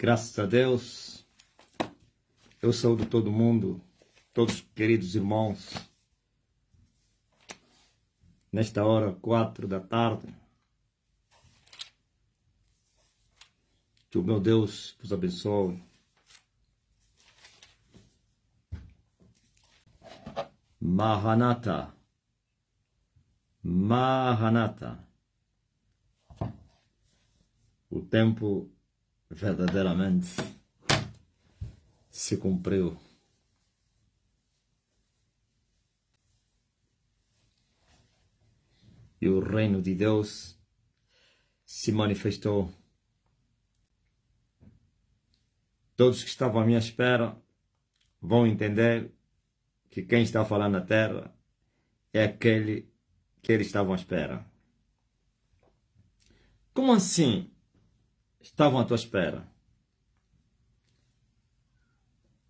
Graças a Deus, eu saúdo todo mundo, todos queridos irmãos, nesta hora, 4 da tarde. Que o meu Deus vos abençoe. Maranata, Maranata. O tempo verdadeiramente se cumpriu. E o reino de Deus se manifestou. Todos que estavam à minha espera vão entender que quem está falando na terra é aquele que eles estavam à espera. Como assim estavam à tua espera?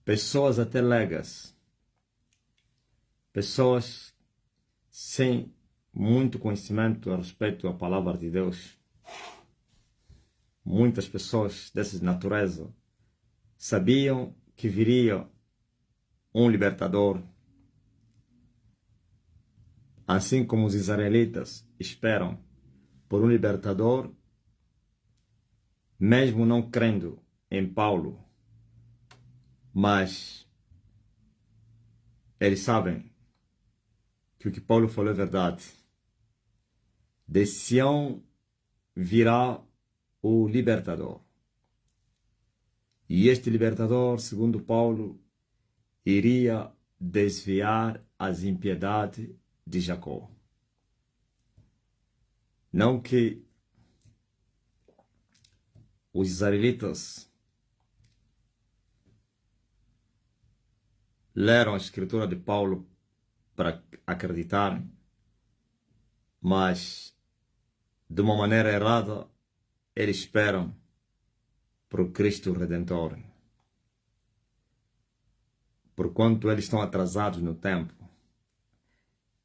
Pessoas até leigas, pessoas sem muito conhecimento a respeito da palavra de Deus. Muitas pessoas dessa natureza sabiam que viria um libertador, assim como os israelitas esperam por um libertador, mesmo não crendo em Paulo, mas eles sabem que o que Paulo falou é verdade. De Sião virá o libertador. E este libertador, segundo Paulo, iria desviar as impiedades de Jacó. Não que os israelitas leram a escritura de Paulo para acreditar, mas de uma maneira errada eles esperam para o Cristo Redentor. Porquanto eles estão atrasados no tempo.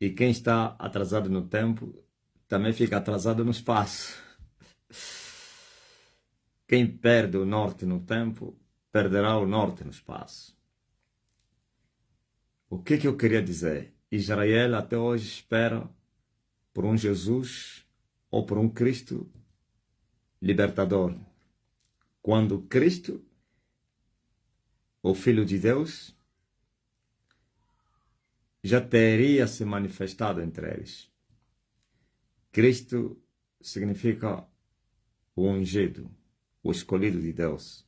E quem está atrasado no tempo também fica atrasado no espaço. Quem perde o norte no tempo, perderá o norte no espaço. O que eu queria dizer? Israel até hoje espera por um Jesus ou por um Cristo libertador. Quando Cristo, o Filho de Deus, já teria se manifestado entre eles. Cristo significa o ungido, o escolhido de Deus.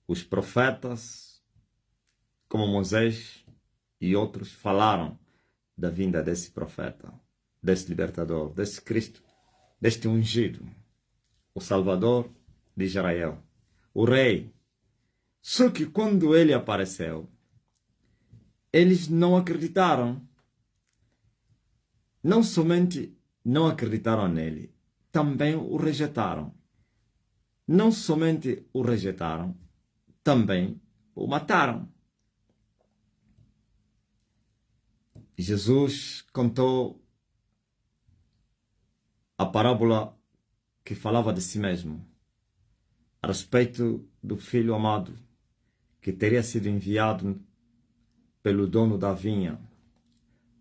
Os profetas, como Moisés e outros, falaram da vinda desse profeta, desse libertador, desse Cristo, deste ungido, o Salvador de Israel, o Rei. Só que quando ele apareceu, eles não acreditaram. Não somente não acreditaram nele, também o rejeitaram. Não somente o rejeitaram, também o mataram. Jesus contou a parábola que falava de si mesmo, a respeito do filho amado, que teria sido enviado pelo dono da vinha,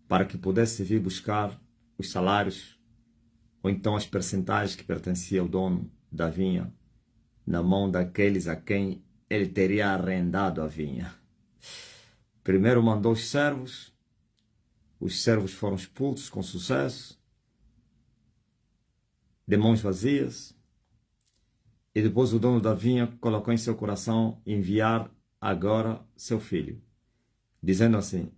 para que pudesse vir buscar os salários, ou então as percentagens que pertenciam ao dono da vinha, na mão daqueles a quem ele teria arrendado a vinha. Primeiro mandou os servos foram expulsos com sucesso, de mãos vazias, e depois o dono da vinha colocou em seu coração enviar agora seu filho, dizendo assim: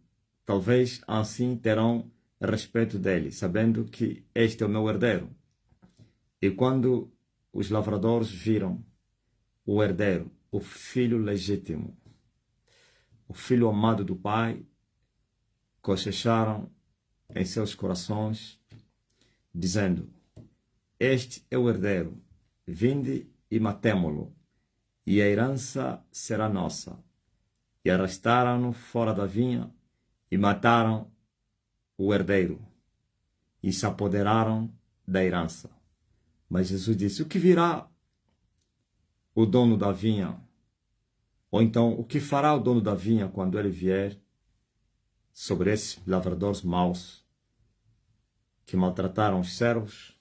talvez assim terão respeito dele, sabendo que este é o meu herdeiro. E quando os lavradores viram o herdeiro, o filho legítimo, o filho amado do pai, cochecharam em seus corações, dizendo: este é o herdeiro, vinde e matemo-lo, e a herança será nossa. E arrastaram-no fora da vinha e mataram o herdeiro e se apoderaram da herança. Mas Jesus disse: o que virá o dono da vinha? Ou então, o que fará o dono da vinha quando ele vier sobre esses lavradores maus que maltrataram os servos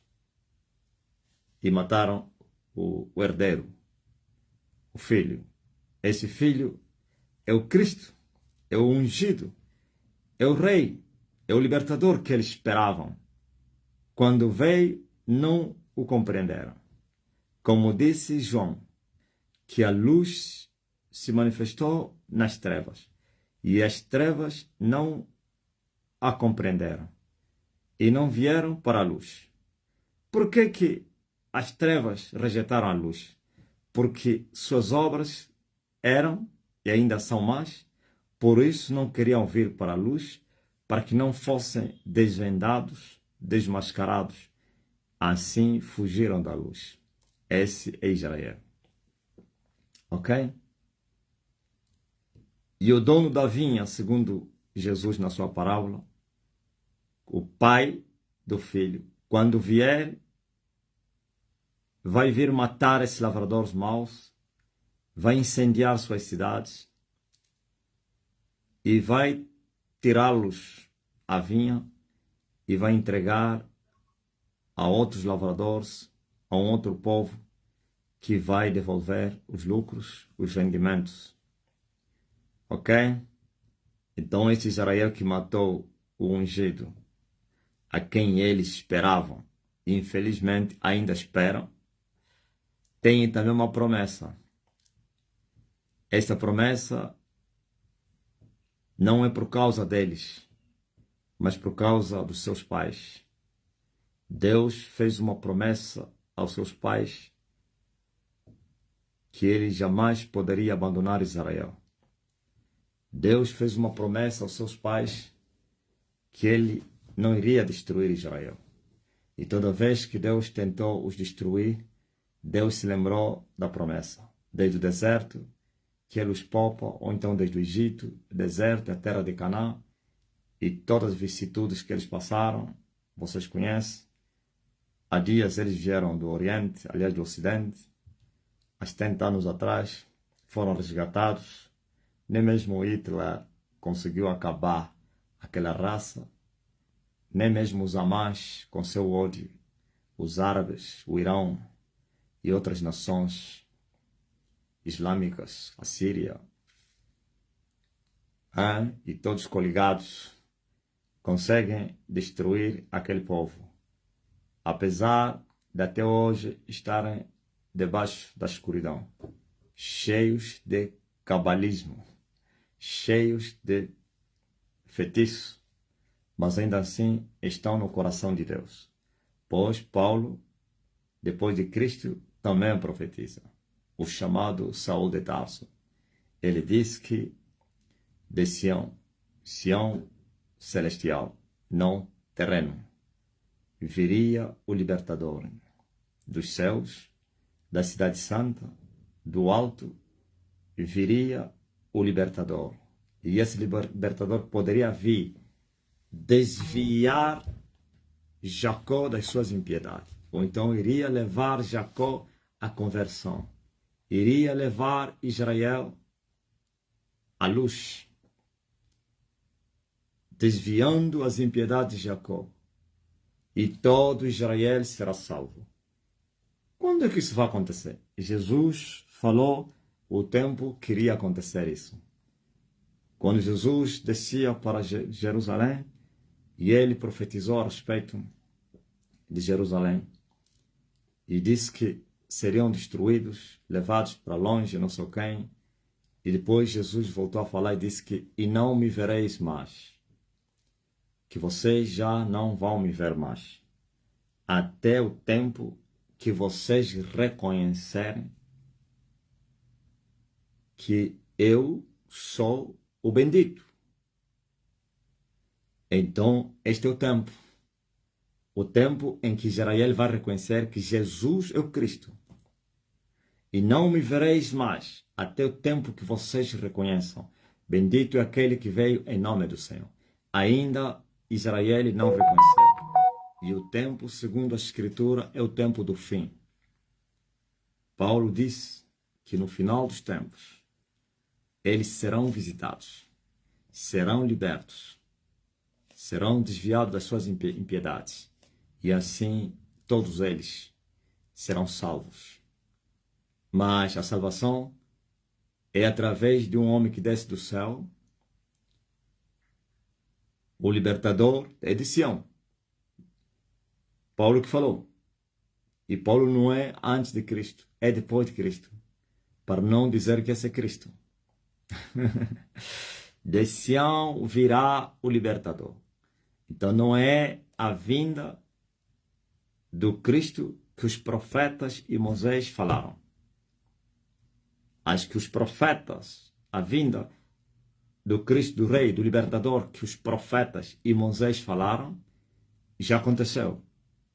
e mataram o herdeiro, o filho? Esse filho é o Cristo, é o ungido, é o rei, é o libertador que eles esperavam. Quando veio, não o compreenderam. Como disse João, que a luz se manifestou nas trevas, e as trevas não a compreenderam, e não vieram para a luz. Por que as trevas rejeitaram a luz? Porque suas obras eram e ainda são más, por isso não queriam vir para a luz, para que não fossem desvendados, desmascarados. Assim fugiram da luz. Esse é Israel. Ok? E o dono da vinha, segundo Jesus na sua parábola, o pai do filho, quando vier, vai vir matar esses lavradores maus, vai incendiar suas cidades e vai tirá-los à vinha e vai entregar a outros lavradores, a um outro povo que vai devolver os lucros, os rendimentos. Ok? Então esse Israel que matou o ungido, a quem eles esperavam, e infelizmente ainda esperam, tem também uma promessa. Esta promessa não é por causa deles, mas por causa dos seus pais. Deus fez uma promessa aos seus pais que ele jamais poderia abandonar Israel. Deus fez uma promessa aos seus pais que ele não iria destruir Israel. E toda vez que Deus tentou os destruir, Deus se lembrou da promessa. Desde o deserto, que ele os poupa, ou então desde o Egito, deserto, a terra de Canaã, e todas as vicissitudes que eles passaram, vocês conhecem. Há dias eles vieram do Oriente, aliás do Ocidente, há 70 anos atrás, foram resgatados. Nem mesmo Hitler conseguiu acabar aquela raça, nem mesmo os Hamas, com seu ódio, os árabes, o Irão e outras nações islâmicas, a Síria, e todos coligados, conseguem destruir aquele povo, apesar de até hoje estarem debaixo da escuridão, cheios de cabalismo, cheios de feitiço, mas ainda assim estão no coração de Deus. Pois Paulo, depois de Cristo, também profetiza, o chamado Saul de Tarso. Ele diz que de Sião, Sião celestial, não terreno, viria o libertador dos céus, da cidade santa, do alto, viria o libertador. E esse libertador poderia vir desviar Jacó das suas impiedades. Ou então iria levar Jacó à conversão. Iria levar Israel à luz, desviando as impiedades de Jacó. E todo Israel será salvo. Quando é que isso vai acontecer? Jesus falou o tempo que iria acontecer isso. Quando Jesus descia para Jerusalém, e ele profetizou a respeito de Jerusalém, e disse que seriam destruídos, levados para longe, não sei quem, e depois Jesus voltou a falar e disse que e não me vereis mais, que vocês já não vão me ver mais, até o tempo que vocês reconhecerem que eu sou o bendito. Então, este é o tempo em que Israel vai reconhecer que Jesus é o Cristo. E não me vereis mais, até o tempo que vocês reconheçam. Bendito é aquele que veio em nome do Senhor. Ainda Israel não reconheceu. E o tempo, segundo a Escritura, é o tempo do fim. Paulo diz que no final dos tempos eles serão visitados, serão libertos, serão desviados das suas impiedades e assim todos eles serão salvos. Mas a salvação é através de um homem que desce do céu. O libertador é de Sião. Paulo que falou. E Paulo não é antes de Cristo, é depois de Cristo. Para não dizer que esse é Cristo. De Sião virá o libertador. Então não é a vinda do Cristo que os profetas e Moisés falaram. Acho que os profetas, a vinda do Cristo, do Rei, do Libertador, que os profetas e Moisés falaram, já aconteceu.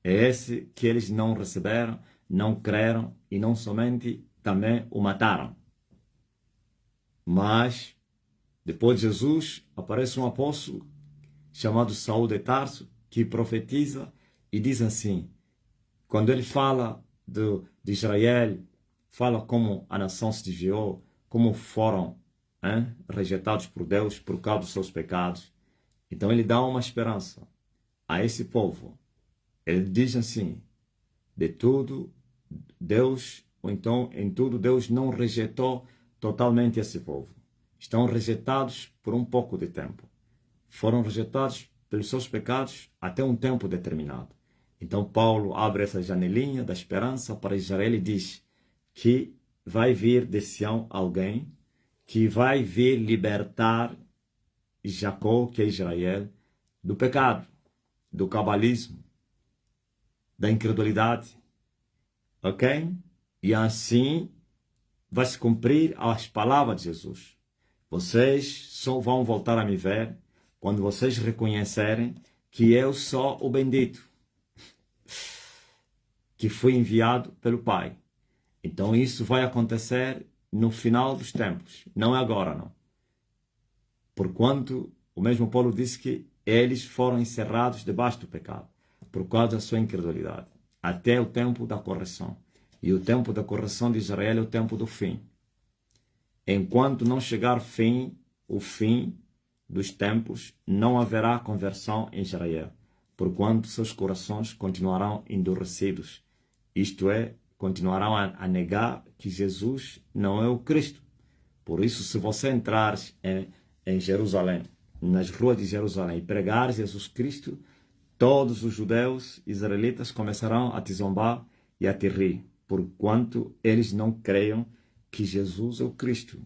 É esse que eles não receberam, não creram e não somente também o mataram. Mas, depois de Jesus, aparece um apóstolo chamado Saul de Tarso, que profetiza e diz assim, quando ele fala de Israel, fala como a nação se desviou, como foram rejeitados por Deus por causa dos seus pecados. Então ele dá uma esperança a esse povo. Ele diz assim, de tudo Deus, ou então em tudo Deus não rejeitou totalmente esse povo. Estão rejeitados por um pouco de tempo. Foram rejeitados pelos seus pecados até um tempo determinado. Então Paulo abre essa janelinha da esperança para Israel e diz que vai vir de Sião alguém que vai vir libertar Jacó, que é Israel, do pecado, do cabalismo, da incredulidade. Ok? E assim vai se cumprir as palavras de Jesus. Vocês só vão voltar a me ver quando vocês reconhecerem que eu sou o bendito, que fui enviado pelo Pai. Então isso vai acontecer no final dos tempos, não é agora, não. Porquanto o mesmo Paulo disse que eles foram encerrados debaixo do pecado, por causa da sua incredulidade, até o tempo da correção. E o tempo da correção de Israel é o tempo do fim. Enquanto não chegar o fim dos tempos, não haverá conversão em Israel, porquanto seus corações continuarão endurecidos, isto é, continuarão a negar que Jesus não é o Cristo. Por isso, se você entrar em Jerusalém, nas ruas de Jerusalém, e pregar Jesus Cristo, todos os judeus israelitas começarão a te zombar e a te rir, porquanto eles não creiam que Jesus é o Cristo.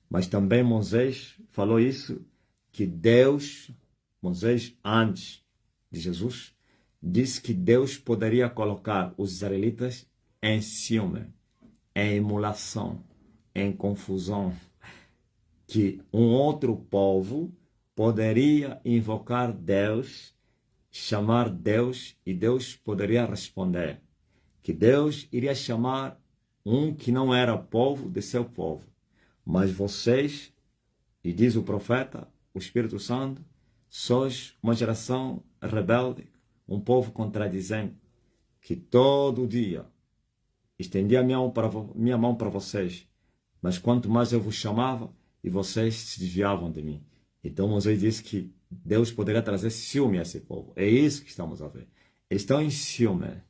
Mas também Moisés falou isso, que Deus, Moisés antes de Jesus, disse que Deus poderia colocar os israelitas em ciúme, em emulação, em confusão, que um outro povo poderia invocar Deus, chamar Deus, e Deus poderia responder, que Deus iria chamar um que não era povo de seu povo. Mas vocês, e diz o profeta, o Espírito Santo, sois uma geração rebelde, um povo contradizente, que todo dia estendi a minha mão para vocês, mas quanto mais eu vos chamava, e vocês se desviavam de mim. Então Moisés disse que Deus poderia trazer ciúme a esse povo. É isso que estamos a ver. Eles estão em ciúme.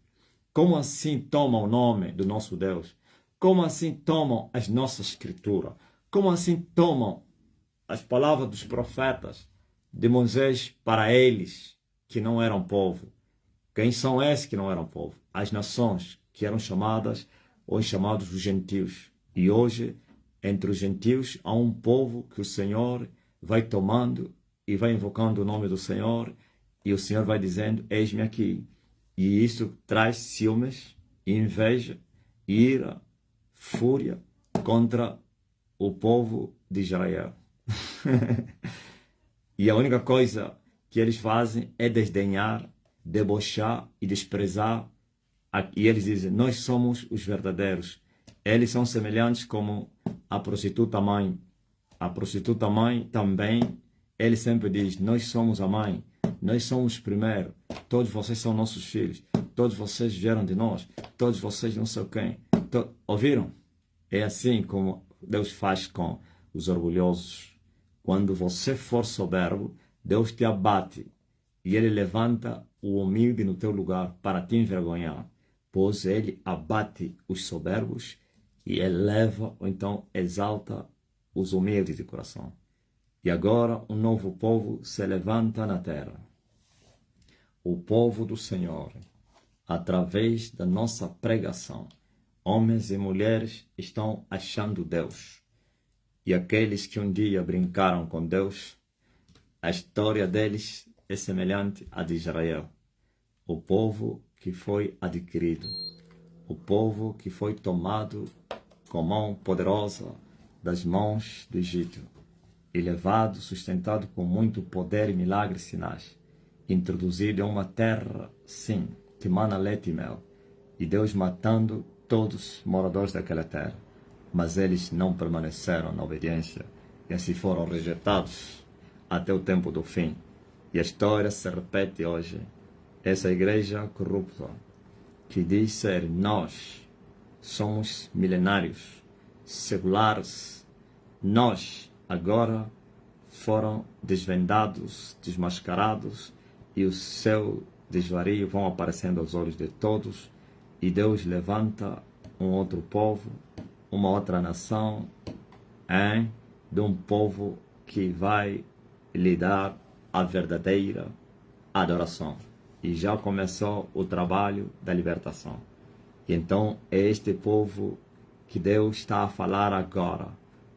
Como assim tomam o nome do nosso Deus? Como assim tomam as nossas escrituras? Como assim tomam as palavras dos profetas de Moisés para eles que não eram povo? Quem são esses que não eram povo? As nações que eram chamadas ou chamados os gentios. E hoje, entre os gentios, há um povo que o Senhor vai tomando e vai invocando o nome do Senhor, e o Senhor vai dizendo, eis-me aqui. E isso traz ciúmes, inveja, ira, fúria contra o povo de Israel. E a única coisa que eles fazem é desdenhar, debochar e desprezar. E eles dizem, nós somos os verdadeiros. Eles são semelhantes como a prostituta mãe. A prostituta mãe também, ele sempre diz, nós somos a mãe, nós somos primeiro, todos vocês são nossos filhos, todos vocês vieram de nós, todos vocês não sei quem. Ouviram? É assim como Deus faz com os orgulhosos. Quando você for soberbo, Deus te abate e Ele levanta o humilde no teu lugar para te envergonhar, pois Ele abate os soberbos e eleva, ou então exalta os humildes de coração. E agora um novo povo se levanta na terra. O povo do Senhor, através da nossa pregação, homens e mulheres estão achando Deus. E aqueles que um dia brincaram com Deus, a história deles é semelhante à de Israel. O povo que foi adquirido, o povo que foi tomado com mão poderosa das mãos do Egito, e levado, sustentado com muito poder e milagres e sinais, introduzido em uma terra, sim, que mana leite e mel, e Deus matando todos os moradores daquela terra. Mas eles não permaneceram na obediência, e assim foram rejeitados até o tempo do fim. E a história se repete hoje. Essa igreja corrupta, que diz ser nós, somos milenários, seculares, nós agora foram desvendados, desmascarados, e o seu desvario vão aparecendo aos olhos de todos, e Deus levanta um outro povo, uma outra nação, de um povo que vai lhe dar a verdadeira adoração. E já começou o trabalho da libertação. E então é este povo que Deus está a falar agora.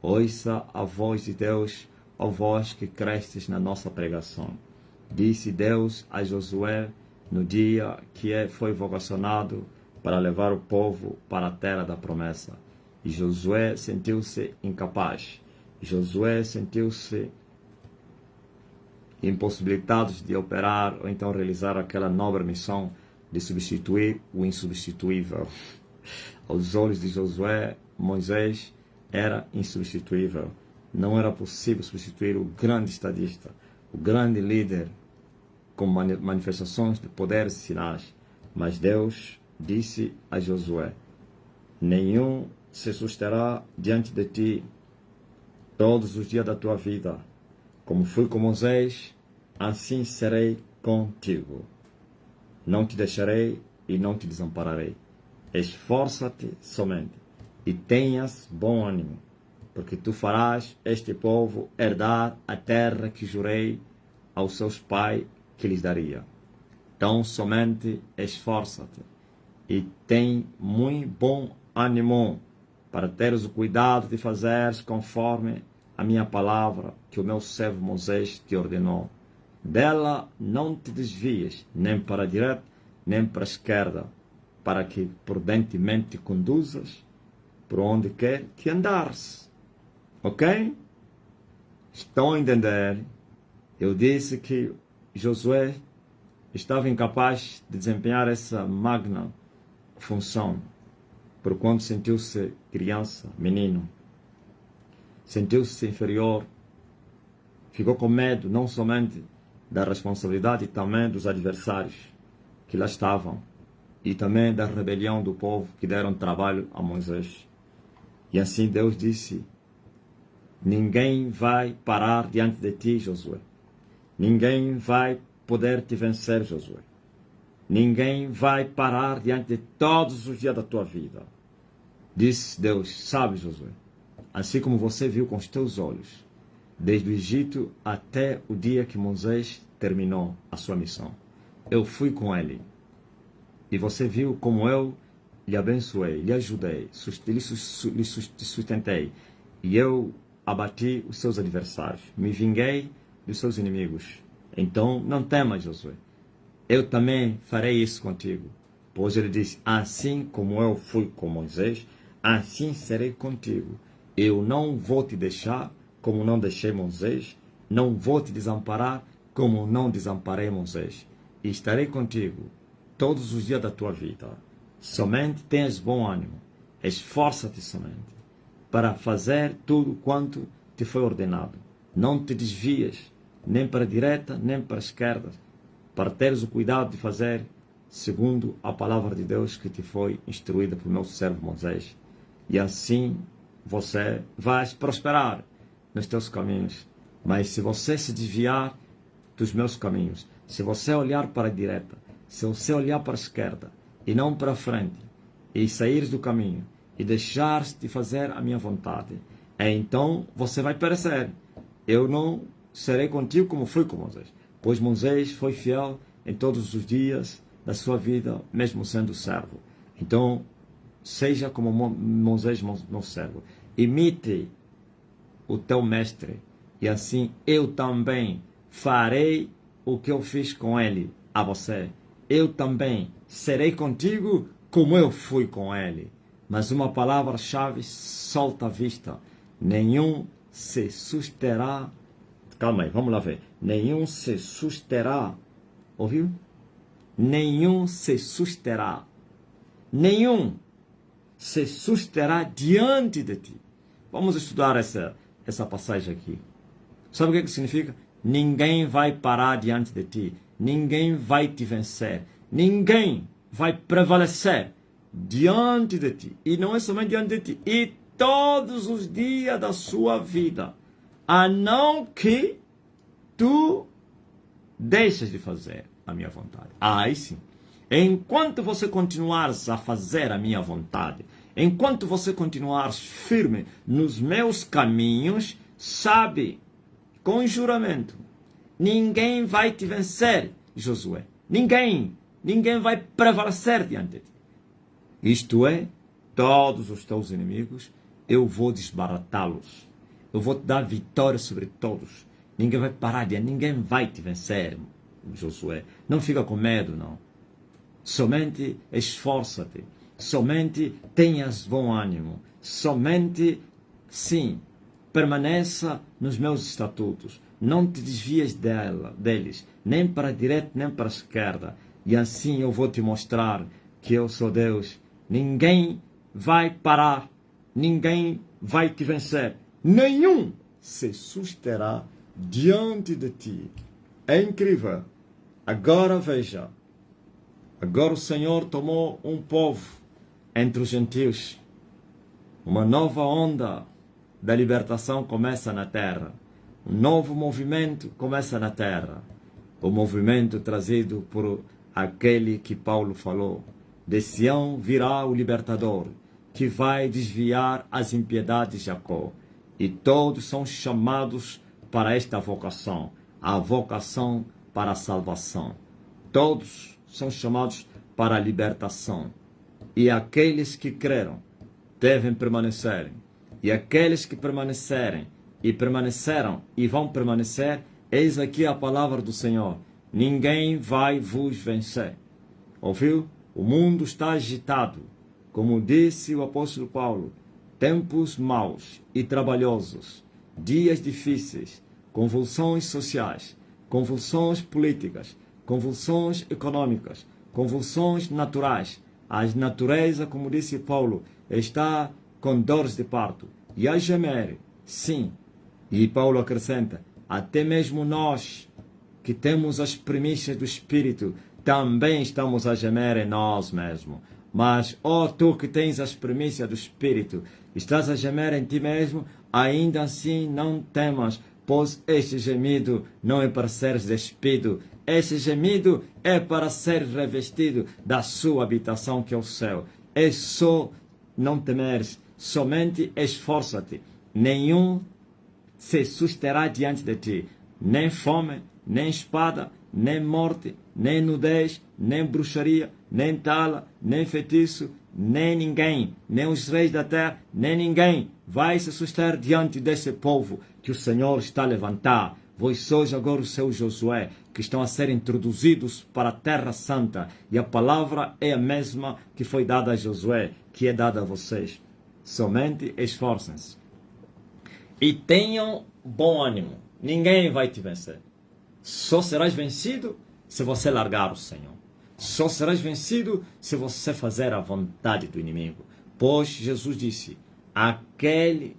Ouça a voz de Deus, ó vós que crestes na nossa pregação. Disse Deus a Josué no dia que foi vocacionado para levar o povo para a terra da promessa. E Josué sentiu-se incapaz. Josué sentiu-se impossibilitado de operar ou então realizar aquela nobre missão de substituir o insubstituível. Aos olhos de Josué, Moisés era insubstituível. Não era possível substituir o grande estadista, o grande líder com manifestações de poderes e sinais. Mas Deus disse a Josué: nenhum se susterá diante de ti todos os dias da tua vida. Como fui com Moisés, assim serei contigo. Não te deixarei e não te desampararei. Esforça-te somente e tenhas bom ânimo, porque tu farás este povo herdar a terra que jurei aos seus pais que lhes daria. Então somente esforça-te e tem muito bom ânimo, para teres o cuidado de fazeres conforme a minha palavra que o meu servo Moisés te ordenou. Dela não te desvies, nem para a direita, nem para a esquerda, para que prudentemente te conduzas por onde quer que andares. Ok? Estão a entender? Eu disse que Josué estava incapaz de desempenhar essa magna função, porquanto sentiu-se criança, menino. Sentiu-se inferior, ficou com medo não somente da responsabilidade, também dos adversários que lá estavam, e também da rebelião do povo que deram trabalho a Moisés. E assim Deus disse: ninguém vai parar diante de ti, Josué. Ninguém vai poder te vencer, Josué. Ninguém vai parar diante de todos os dias da tua vida. Disse Deus: sabe, Josué, assim como você viu com os teus olhos, desde o Egito até o dia que Moisés terminou a sua missão, eu fui com ele. E você viu como eu lhe abençoei, lhe ajudei, lhe sustentei. E eu abati os seus adversários, me vinguei dos seus inimigos. Então não temas, Josué. Eu também farei isso contigo. Pois ele disse: assim como eu fui com Moisés, assim serei contigo. Eu não vou te deixar como não deixei Moisés, não vou te desamparar como não desamparei Moisés. E estarei contigo todos os dias da tua vida. Somente tenhas bom ânimo, esforça-te somente para fazer tudo quanto te foi ordenado. Não te desvies, nem para a direita, nem para a esquerda, para teres o cuidado de fazer segundo a palavra de Deus que te foi instruída por meu servo Moisés. E assim você vai prosperar nos teus caminhos. Mas se você se desviar dos meus caminhos, se você olhar para a direita, se você olhar para a esquerda e não para a frente, e sair do caminho e deixar-se de fazer a minha vontade, então você vai perecer. Eu não serei contigo como fui com Moisés, pois Moisés foi fiel em todos os dias da sua vida, mesmo sendo servo. Então, seja como Moisés, meu servo. Imite o teu mestre, e assim eu também farei o que eu fiz com ele a você. Eu também serei contigo como eu fui com ele. Mas uma palavra-chave solta a vista. Nenhum se susterá. Calma aí, vamos lá ver. Nenhum se susterá. Ouviu? Nenhum se susterá. Nenhum se susterá diante de ti. Vamos estudar essa passagem aqui. Sabe o que significa? Ninguém vai parar diante de ti. Ninguém vai te vencer. Ninguém vai prevalecer diante de ti. E não é somente diante de ti. E todos os dias da sua vida. A não que tu deixes de fazer a minha vontade. Aí sim. Enquanto você continuares a fazer a minha vontade, enquanto você continuares firme nos meus caminhos, sabe, com juramento, ninguém vai te vencer, Josué. Ninguém vai prevalecer diante de ti. Isto é, todos os teus inimigos, eu vou desbaratá-los. Eu vou te dar vitória sobre todos. Ninguém vai parar de, ninguém vai te vencer, Josué. Não fica com medo, não. Somente esforça-te. Somente tenhas bom ânimo. Somente, sim, permaneça nos meus estatutos. Não te desvies deles, nem para a direita, nem para a esquerda. E assim eu vou te mostrar que eu sou Deus. Ninguém vai parar. Ninguém vai te vencer. Nenhum se susterá diante de ti. É incrível. Agora veja. Agora o Senhor tomou um povo entre os gentios. Uma nova onda da libertação começa na terra. Um novo movimento começa na terra. O movimento trazido por aquele que Paulo falou. De Sião virá o libertador, que vai desviar as impiedades de Jacó. E todos são chamados para esta vocação, a vocação para a salvação. Todos são chamados para a libertação. E aqueles que creram devem permanecer. E aqueles que permanecerem e permaneceram e vão permanecer, eis aqui a palavra do Senhor. Ninguém vai vos vencer. Ouviu? O mundo está agitado. Como disse o apóstolo Paulo, tempos maus e trabalhosos, dias difíceis, convulsões sociais, convulsões políticas, convulsões econômicas, convulsões naturais. A natureza, como disse Paulo, está com dores de parto e a gemer, sim. E Paulo acrescenta, até mesmo nós que temos as primícias do Espírito, também estamos a gemer em nós mesmos. Mas, ó tu que tens as primícias do Espírito, estás a gemer em ti mesmo, ainda assim não temas, pois este gemido não é para seres despido. Este gemido é para ser revestido da sua habitação, que é o céu. É só não temeres, somente esforça-te. Nenhum se susterá diante de ti, nem fome, nem espada, nem morte, nem nudez, nem bruxaria, nem tala, nem feitiço, nem ninguém, nem os reis da terra, nem ninguém vai se suster diante desse povo que o Senhor está a levantar. Vós sois agora o seu Josué, que estão a ser introduzidos para a Terra Santa. E a palavra é a mesma que foi dada a Josué, que é dada a vocês. Somente esforcem-se. E tenham bom ânimo. Ninguém vai te vencer. Só serás vencido se você largar o Senhor. Só serás vencido se você fazer a vontade do inimigo. Pois Jesus disse, aquele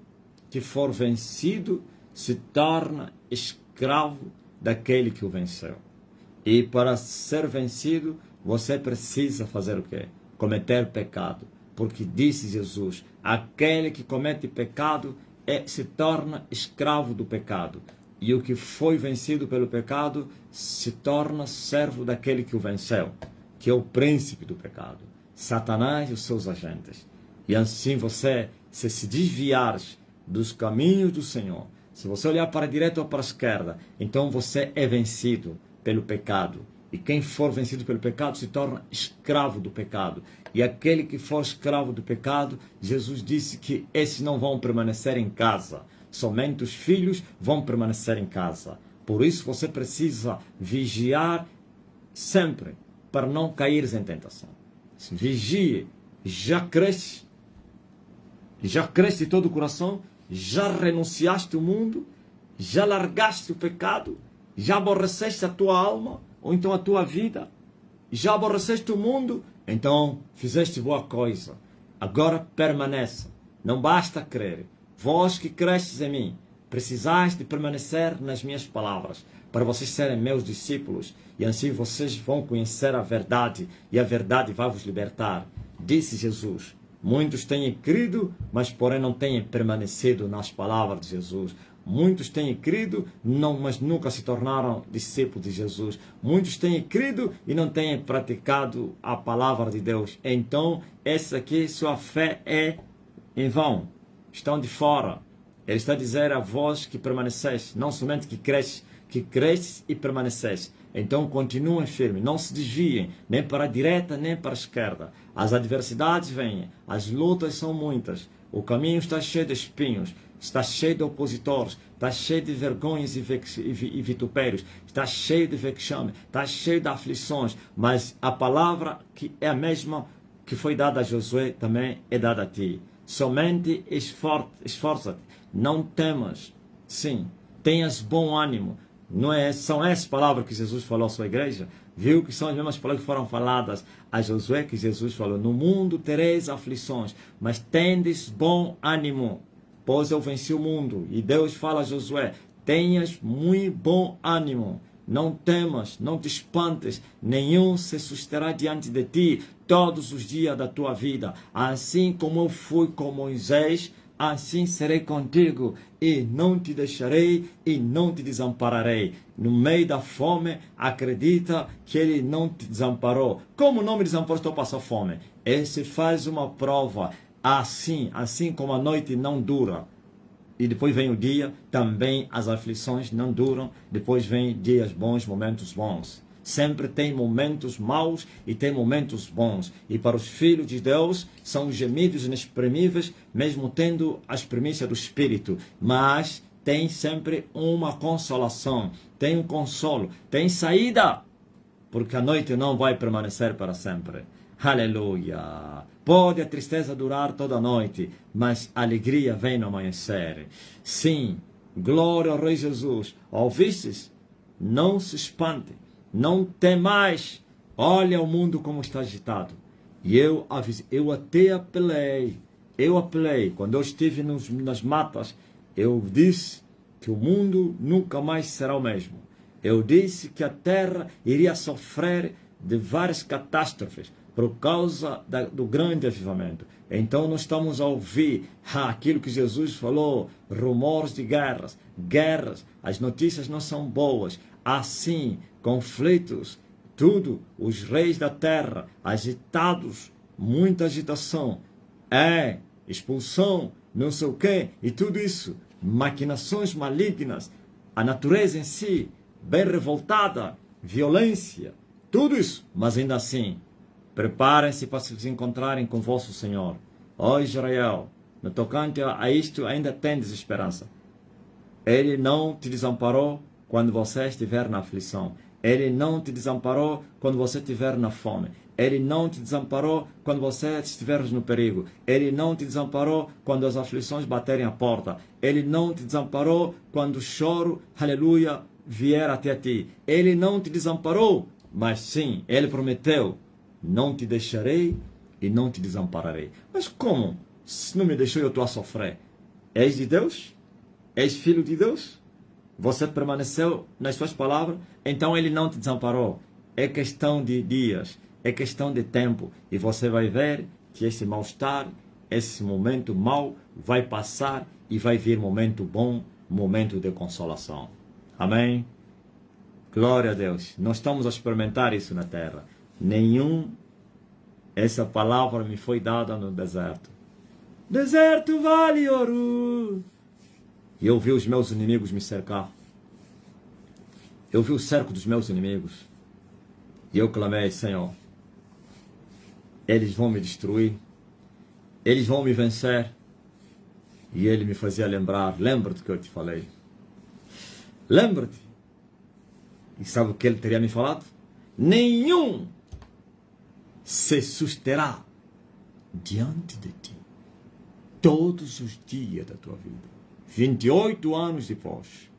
que for vencido se torna escravo daquele que o venceu. E para ser vencido, você precisa fazer o quê? Cometer pecado. Porque disse Jesus, aquele que comete pecado se torna escravo do pecado. E o que foi vencido pelo pecado se torna servo daquele que o venceu, que é o príncipe do pecado, Satanás e os seus agentes. E assim você, se desviar dos caminhos do Senhor, se você olhar para a direita ou para a esquerda, então você é vencido pelo pecado. E quem for vencido pelo pecado se torna escravo do pecado. E aquele que for escravo do pecado, Jesus disse que esses não vão permanecer em casa. Somente os filhos vão permanecer em casa. Por isso você precisa vigiar sempre para não cair em tentação. Vigie. Já cresce de todo o coração? Já renunciaste ao mundo? Já largaste o pecado? Já aborreceste a tua alma? Ou então a tua vida? Já aborreceste o mundo? Então fizeste boa coisa. Agora permaneça. Não basta crer. Vós que cresces em mim, precisais de permanecer nas minhas palavras, para vocês serem meus discípulos, e assim vocês vão conhecer a verdade, e a verdade vai vos libertar. Disse Jesus. Muitos têm crido, mas porém não têm permanecido nas palavras de Jesus. Muitos têm crido, mas nunca se tornaram discípulos de Jesus. Muitos têm crido e não têm praticado a palavra de Deus. Então, essa aqui, sua fé é em vão. Estão de fora. Ele está a dizer a vós que permaneceis, não somente que cresces e permaneceis. Então continuem firmes, não se desviem, nem para a direita, nem para a esquerda. As adversidades vêm, as lutas são muitas, o caminho está cheio de espinhos, está cheio de opositores, está cheio de vergonhas e vitupérios, está cheio de vexame, está cheio de aflições, mas a palavra que é a mesma que foi dada a Josué também é dada a ti. Somente esforça-te, não temas, sim, tenhas bom ânimo. Não é, são essas palavras que Jesus falou à sua igreja? Viu que são as mesmas palavras que foram faladas a Josué, que Jesus falou: no mundo tereis aflições, mas tendes bom ânimo, pois eu venci o mundo. E Deus fala a Josué: tenhas muito bom ânimo, não temas, não te espantes, nenhum se susterá diante de ti todos os dias da tua vida. Assim como eu fui com Moisés, assim serei contigo, e não te deixarei e não te desampararei. No meio da fome, acredita que Ele não te desamparou. Como não me desamparou, estou passando fome. Esse faz uma prova. Assim como a noite não dura, e depois vem o dia, também as aflições não duram, depois vem dias bons, momentos bons. Sempre tem momentos maus e tem momentos bons. E para os filhos de Deus são gemidos inexprimíveis, mesmo tendo as primícias do Espírito. Mas tem sempre uma consolação, tem um consolo, tem saída. Porque a noite não vai permanecer para sempre. Aleluia! Pode a tristeza durar toda a noite, mas a alegria vem no amanhecer. Sim, glória ao Rei Jesus. Ouvistes? Não se espante. Não tem mais. Olha o mundo como está agitado. E eu até apelei. Quando eu estive nas matas, eu disse que o mundo nunca mais será o mesmo. Eu disse que a terra iria sofrer de várias catástrofes por causa do grande avivamento. Então nós estamos a ouvir aquilo que Jesus falou, rumores de guerras, as notícias não são boas. Assim, conflitos, tudo, os reis da terra, agitados, muita agitação, expulsão, não sei o quê, e tudo isso, maquinações malignas, a natureza em si, bem revoltada, violência, tudo isso, mas ainda assim, preparem-se para se encontrarem com vosso Senhor. Ó Israel, no tocante a isto ainda tendes esperança. Ele não te desamparou quando você estiver na aflição. Ele não te desamparou quando você estiver na fome. Ele não te desamparou quando você estiver no perigo. Ele não te desamparou quando as aflições baterem a porta. Ele não te desamparou quando o choro, aleluia, vier até ti. Ele não te desamparou, mas sim, Ele prometeu: não te deixarei e não te desampararei. Mas como? Se não me deixou, eu estou a sofrer. És de Deus? És filho de Deus? Você permaneceu nas suas palavras, então Ele não te desamparou. É questão de dias, é questão de tempo. E você vai ver que esse mal-estar, esse momento mau vai passar e vai vir momento bom, momento de consolação. Amém? Glória a Deus. Nós estamos a experimentar isso na terra. Essa palavra me foi dada no deserto. Deserto vale ouro. E eu vi os meus inimigos me cercar. Eu vi o cerco dos meus inimigos. E eu clamei, Senhor, eles vão me destruir. Eles vão me vencer. E ele me fazia lembrar, lembra-te que eu te falei. Lembra-te. E sabe o que ele teria me falado? Nenhum se susterá diante de ti todos os dias da tua vida. 28 anos depois,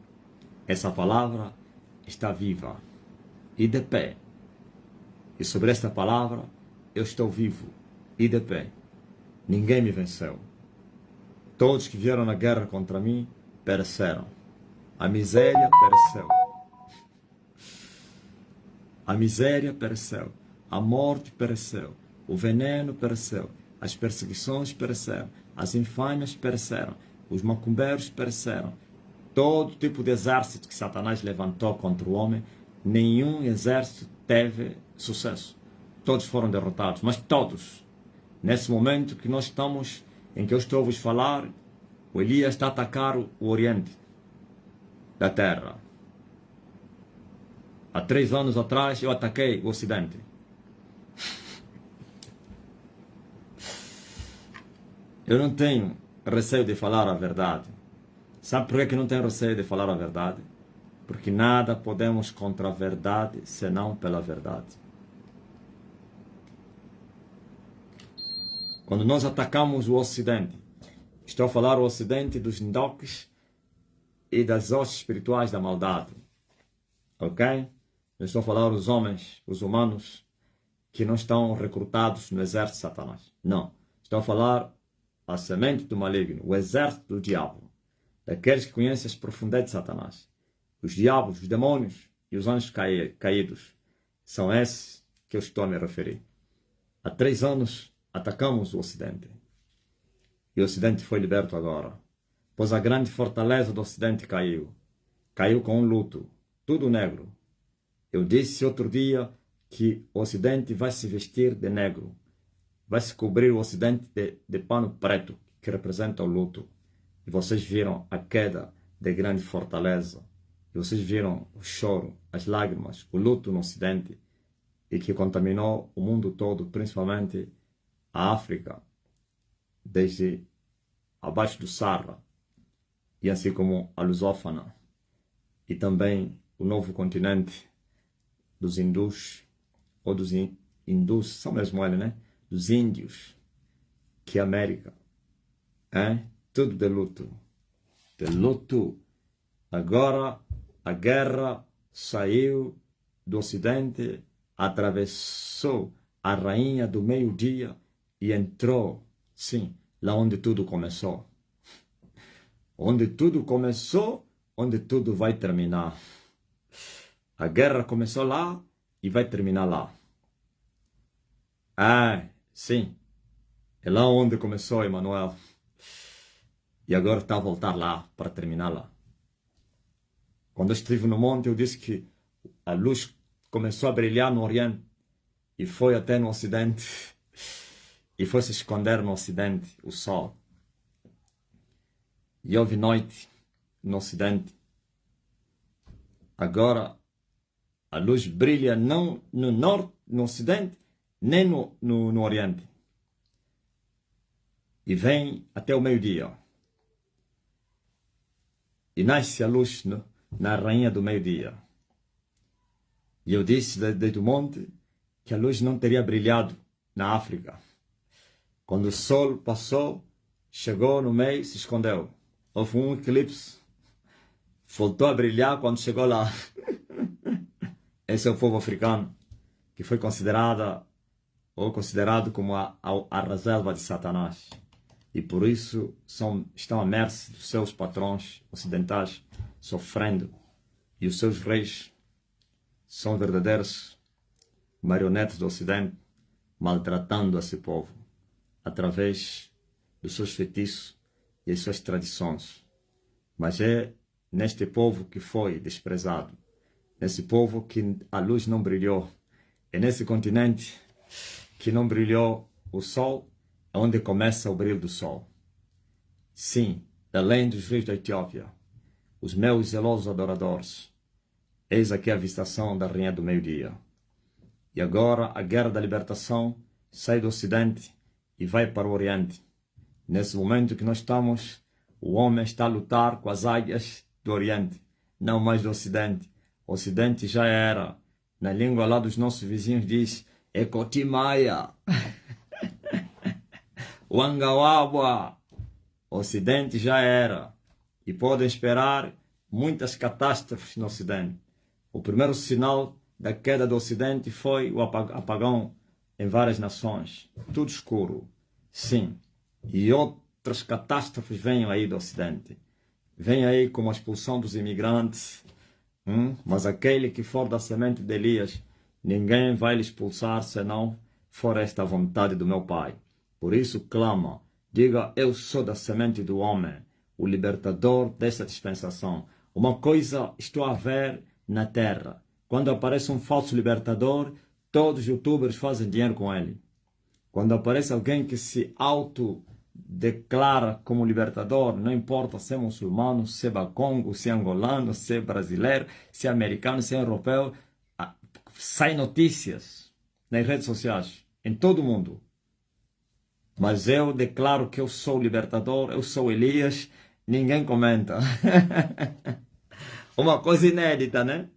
essa palavra está viva e de pé. E sobre esta palavra, eu estou vivo e de pé. Ninguém me venceu. Todos que vieram na guerra contra mim pereceram. A miséria pereceu. A miséria pereceu. A morte pereceu. O veneno pereceu. As perseguições pereceram. As infâmias pereceram. Os macumbeiros pereceram. Todo tipo de exército que Satanás levantou contra o homem, nenhum exército teve sucesso. Todos foram derrotados, mas todos. Nesse momento que nós estamos, em que eu estou a vos falar, o Elias está a atacar o Oriente da Terra. Há 3 anos atrás eu ataquei o Ocidente. Eu não tenho receio de falar a verdade. Sabe por que não tenho receio de falar a verdade? Porque nada podemos contra a verdade, senão pela verdade. Quando nós atacamos o Ocidente, estou a falar o Ocidente dos ndoques e das hostes espirituais da maldade. Ok? Eu estou a falar os homens, os humanos, que não estão recrutados no exército de Satanás. Não. Estou a falar a semente do maligno, o exército do diabo. Daqueles que conhecem as profundezas de Satanás. Os diabos, os demônios e os anjos caídos. São esses que eu estou a me referir. Há 3 anos atacamos o Ocidente. E o Ocidente foi liberto agora. Pois a grande fortaleza do Ocidente caiu. Caiu com um luto. Tudo negro. Eu disse outro dia que o Ocidente vai se vestir de negro. Vai se cobrir o Ocidente de pano preto, que representa o luto. E vocês viram a queda de grande fortaleza. E vocês viram o choro, as lágrimas, o luto no Ocidente. E que contaminou o mundo todo, principalmente a África, desde abaixo do Sahara, e assim como a lusófona, e também o novo continente dos hindus, ou dos hindus, são mesmo eles, né? Dos índios, que é a América. Tudo de luto. De luto. Agora a guerra saiu do Ocidente, atravessou a rainha do meio-dia e entrou, sim, lá onde tudo começou. Onde tudo começou, onde tudo vai terminar. A guerra começou lá e vai terminar lá. Sim. É lá onde começou, Emmanuel. E agora está a voltar lá, para terminar lá. Quando eu estive no monte, eu disse que a luz começou a brilhar no Oriente e foi até no Ocidente. E foi se esconder no Ocidente, o sol. E houve noite no Ocidente. Agora, a luz brilha não no norte, no Ocidente, nem no Oriente. E vem até o meio-dia. E nasce a luz na rainha do meio-dia. E eu disse desde o monte que a luz não teria brilhado na África. Quando o sol passou, chegou no meio, se escondeu. Houve um eclipse. Voltou a brilhar quando chegou lá. Esse é o povo africano, que foi considerado como a reserva de Satanás. E por isso estão à mercê dos seus patrões ocidentais, sofrendo. E os seus reis são verdadeiros marionetes do Ocidente, maltratando esse povo. através dos seus feitiços e as suas tradições. Mas é neste povo que foi desprezado, nesse povo que a luz não brilhou, é nesse continente que não brilhou o sol, onde começa o brilho do sol. Sim, além dos rios da Etiópia, os meus zelosos adoradores, eis aqui a visitação da Rainha do Meio-Dia. E agora a guerra da libertação sai do Ocidente e vai para o Oriente. Nesse momento que nós estamos, o homem está a lutar com as águias do Oriente, não mais do Ocidente. O Ocidente já era. Na língua lá dos nossos vizinhos diz Ekotimaya, Wangawabwa. O Ocidente já era. E podem esperar muitas catástrofes no Ocidente. O primeiro sinal da queda do Ocidente foi o apagão em várias nações. Tudo escuro. Sim. E outras catástrofes vêm aí do Ocidente. Vem aí como a expulsão dos imigrantes. Mas aquele que for da semente de Elias, ninguém vai lhe expulsar senão for esta a vontade do meu Pai. Por isso clama, diga, eu sou da semente do homem, o libertador dessa dispensação. Uma coisa estou a ver na terra. Quando aparece um falso libertador, todos os youtubers fazem dinheiro com ele. Quando aparece alguém que se autodeclara como libertador, não importa se é muçulmano, se é bacongo, se é angolano, se é brasileiro, se é americano, se é europeu, sai notícias nas redes sociais, em todo o mundo. Mas eu declaro que eu sou o libertador, eu sou Elias, ninguém comenta. Uma coisa inédita, né?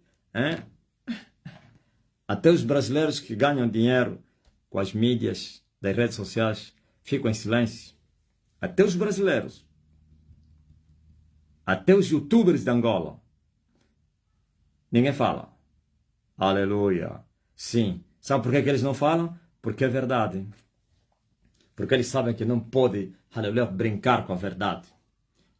Até os brasileiros que ganham dinheiro com as mídias das redes sociais ficam em silêncio. Até os brasileiros. Até os youtubers de Angola. Ninguém fala. Aleluia. Sim. Sabe por que eles não falam? Porque é verdade. Porque eles sabem que não pode, aleluia, brincar com a verdade.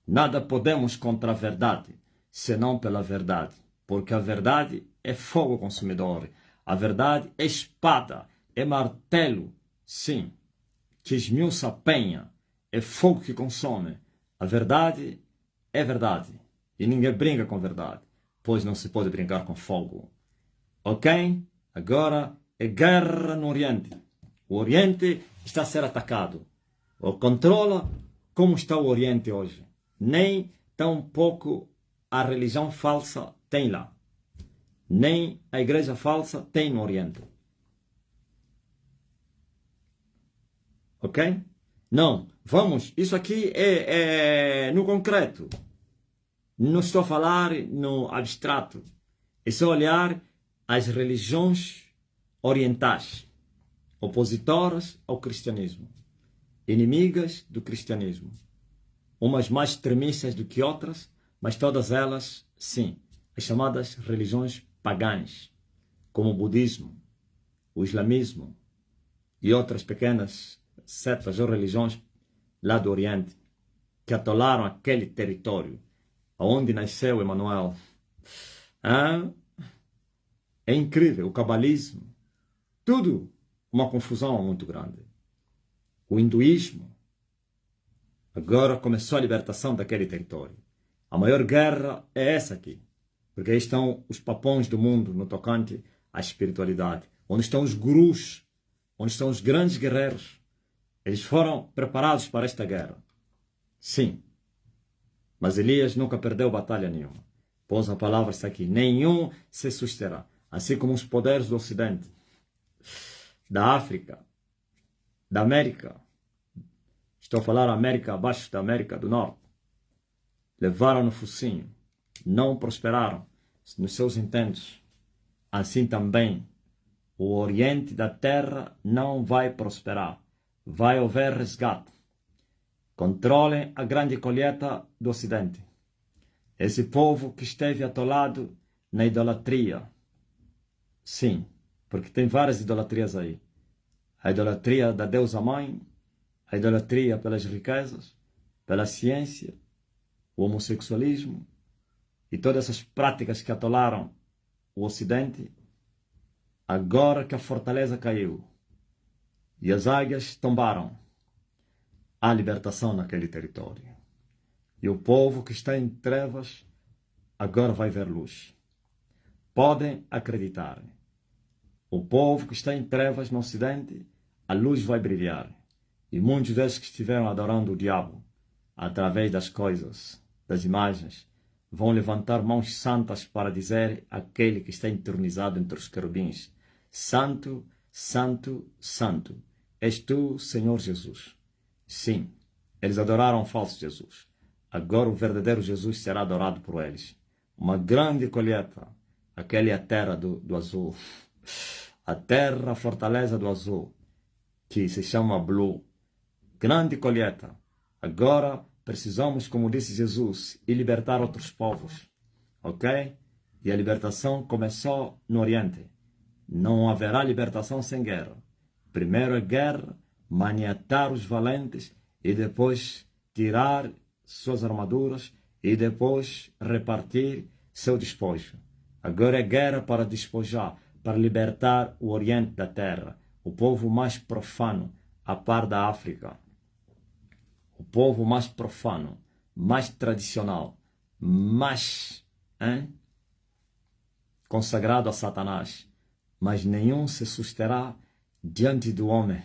Nada podemos contra a verdade, senão pela verdade. Porque a verdade é fogo consumidor. A verdade é espada, é martelo, sim, que esmiuça a penha, é fogo que consome. A verdade é verdade. E ninguém brinca com a verdade, pois não se pode brincar com fogo. Ok? Agora é guerra no Oriente. O Oriente está a ser atacado. Ou controla como está o Oriente hoje. Nem tão pouco a religião falsa tem lá. Nem a igreja falsa tem no Oriente. Ok? Não, vamos, isso aqui é no concreto. Não estou a falar no abstrato. É só olhar as religiões orientais, opositoras ao cristianismo, inimigas do cristianismo. Umas mais extremistas do que outras, mas todas elas, sim, as chamadas religiões pagãs, como o budismo, o islamismo e outras pequenas setas ou religiões lá do Oriente, que atolaram aquele território onde nasceu Emmanuel. É incrível, o cabalismo, tudo uma confusão muito grande. O hinduísmo, agora começou a libertação daquele território. A maior guerra é essa aqui, porque aí estão os papões do mundo no tocante à espiritualidade, onde estão os gurus, onde estão os grandes guerreiros. Eles foram preparados para esta guerra. Sim. Mas Elias nunca perdeu batalha nenhuma. Pois a palavra está aqui. Nenhum se susterá. Assim como os poderes do Ocidente, da África, da América. Estou a falar América abaixo da América do Norte. Levaram no focinho. Não prosperaram nos seus intentos. Assim também o Oriente da Terra não vai prosperar. Vai haver resgate. Controlem a grande colheita do Ocidente. Esse povo que esteve atolado na idolatria. Sim, porque tem várias idolatrias aí. A idolatria da deusa mãe, a idolatria pelas riquezas, pela ciência, o homossexualismo e todas essas práticas que atolaram o Ocidente. Agora que a fortaleza caiu e as águias tombaram, há libertação naquele território. E o povo que está em trevas agora vai ver luz. Podem acreditar. O povo que está em trevas no Ocidente, a luz vai brilhar. E muitos deles que estiveram adorando o diabo, através das coisas, das imagens, vão levantar mãos santas para dizer àquele que está entronizado entre os querubins: Santo, Santo, Santo, és tu, Senhor Jesus. Sim, eles adoraram o falso Jesus. Agora o verdadeiro Jesus será adorado por eles. Uma grande colheita. Aquela é a terra do azul. A terra, a fortaleza do azul, que se chama Blue. Grande colheita. Agora precisamos, como disse Jesus, ir libertar outros povos. Ok? E a libertação começou no Oriente. Não haverá libertação sem guerra. Primeiro é guerra, maniatar os valentes e depois tirar suas armaduras e depois repartir seu despojo. Agora é guerra para despojar, para libertar o Oriente da Terra, o povo mais profano, a par da África. O povo mais profano, mais tradicional, mais consagrado a Satanás. Mas nenhum se susterá diante do homem.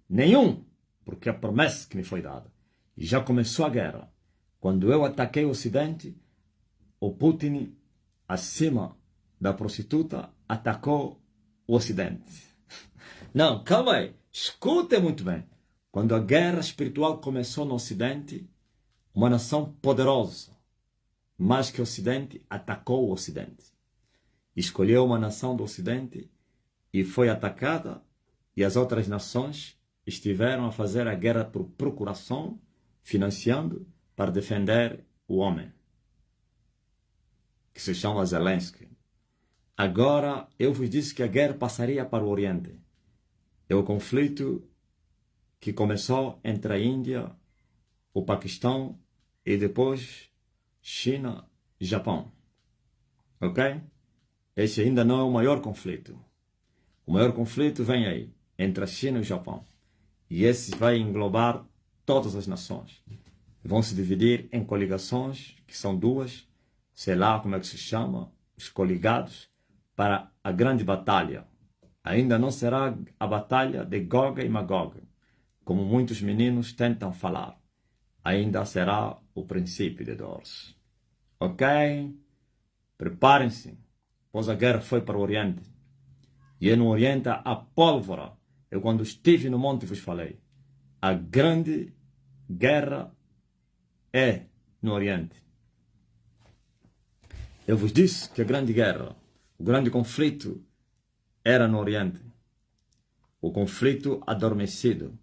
Nenhum, porque a promessa que me foi dada. E já começou a guerra. Quando eu ataquei o Ocidente, o Putin, acima da prostituta, atacou o Ocidente. Não, calma aí. Escutem muito bem. Quando a guerra espiritual começou no Ocidente, uma nação poderosa, mais que o Ocidente, atacou o Ocidente. Escolheu uma nação do Ocidente e foi atacada, e as outras nações estiveram a fazer a guerra por procuração, financiando para defender o homem, que se chama Zelensky. Agora, eu vos disse que a guerra passaria para o Oriente. É o conflito que começou entre a Índia, o Paquistão e depois China e Japão. Ok? Esse ainda não é o maior conflito. O maior conflito vem aí, entre a China e o Japão. E esse vai englobar todas as nações. Vão se dividir em coligações, que são duas, sei lá como é que se chama, os coligados, para a grande batalha. Ainda não será a batalha de Gog e Magog, como muitos meninos tentam falar. Ainda será o princípio de dores. Ok? Preparem-se, pois a guerra foi para o Oriente. E é no Oriente a pólvora. Eu quando estive no monte vos falei. A grande guerra é no Oriente. Eu vos disse que a grande guerra, o grande conflito era no Oriente. O conflito adormecido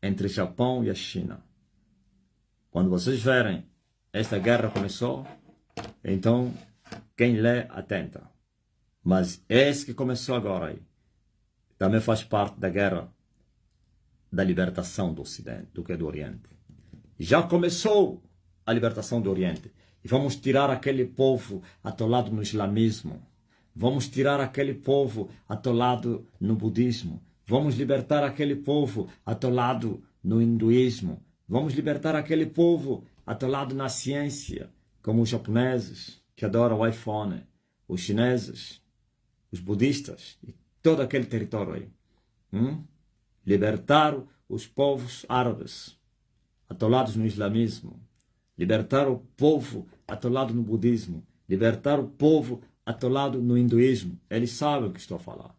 entre Japão e a China. Quando vocês verem esta guerra começou, então quem lê atenta. Mas esse que começou agora aí, também faz parte da guerra da libertação do Ocidente, do que é do Oriente. Já começou a libertação do Oriente. E vamos tirar aquele povo atolado no islamismo. Vamos tirar aquele povo atolado no budismo. Vamos libertar aquele povo atolado no hinduísmo. Vamos libertar aquele povo atolado na ciência, como os japoneses, que adoram o iPhone, os chineses, os budistas e todo aquele território aí. Libertar os povos árabes atolados no islamismo. Libertar o povo atolado no budismo. Libertar o povo atolado no hinduísmo. Eles sabem o que estou a falar.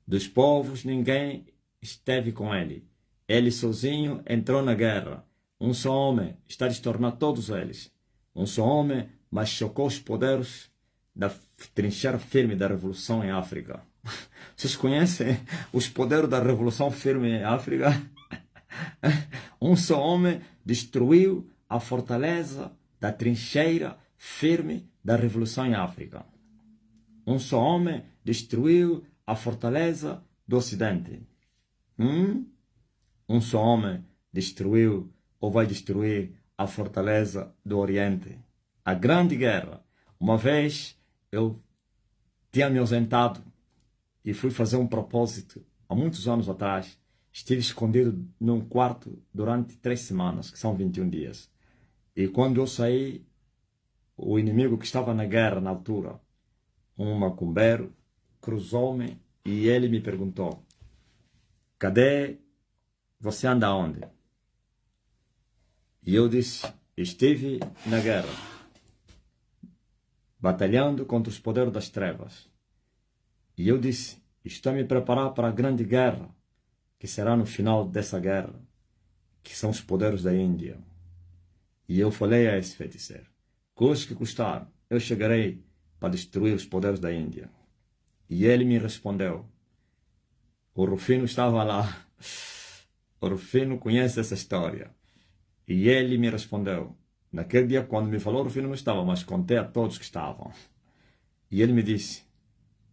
Dos povos ninguém esteve com ele. Ele sozinho entrou na guerra. Um só homem está a destornar todos eles. Um só homem, mas chocou os poderes da trincheira firme da revolução em África. Vocês conhecem os poderes da revolução firme em África? Um só homem destruiu a fortaleza da trincheira firme da revolução em África. Um só homem destruiu a fortaleza do Ocidente. Um só homem destruiu ou vai destruir a fortaleza do Oriente. A grande guerra. Uma vez eu tinha me ausentado e fui fazer um propósito há muitos anos atrás estive escondido num quarto durante 3 semanas, que são 21 dias. E quando eu saí, o inimigo que estava na guerra na altura, um macumbeiro, cruzou-me e ele me perguntou: cadê? Você anda onde? E eu disse: estive na guerra, batalhando contra os poderes das trevas. E eu disse: estou a me preparar para a grande guerra, que será no final dessa guerra, que são os poderes da Índia. E eu falei a esse feiticeiro: custe que custar, eu chegarei para destruir os poderes da Índia. E ele me respondeu. O Rufino estava lá. O Rufino conhece essa história. E ele me respondeu. Naquele dia, quando me falou, o Rufino não estava, mas contei a todos que estavam. E ele me disse: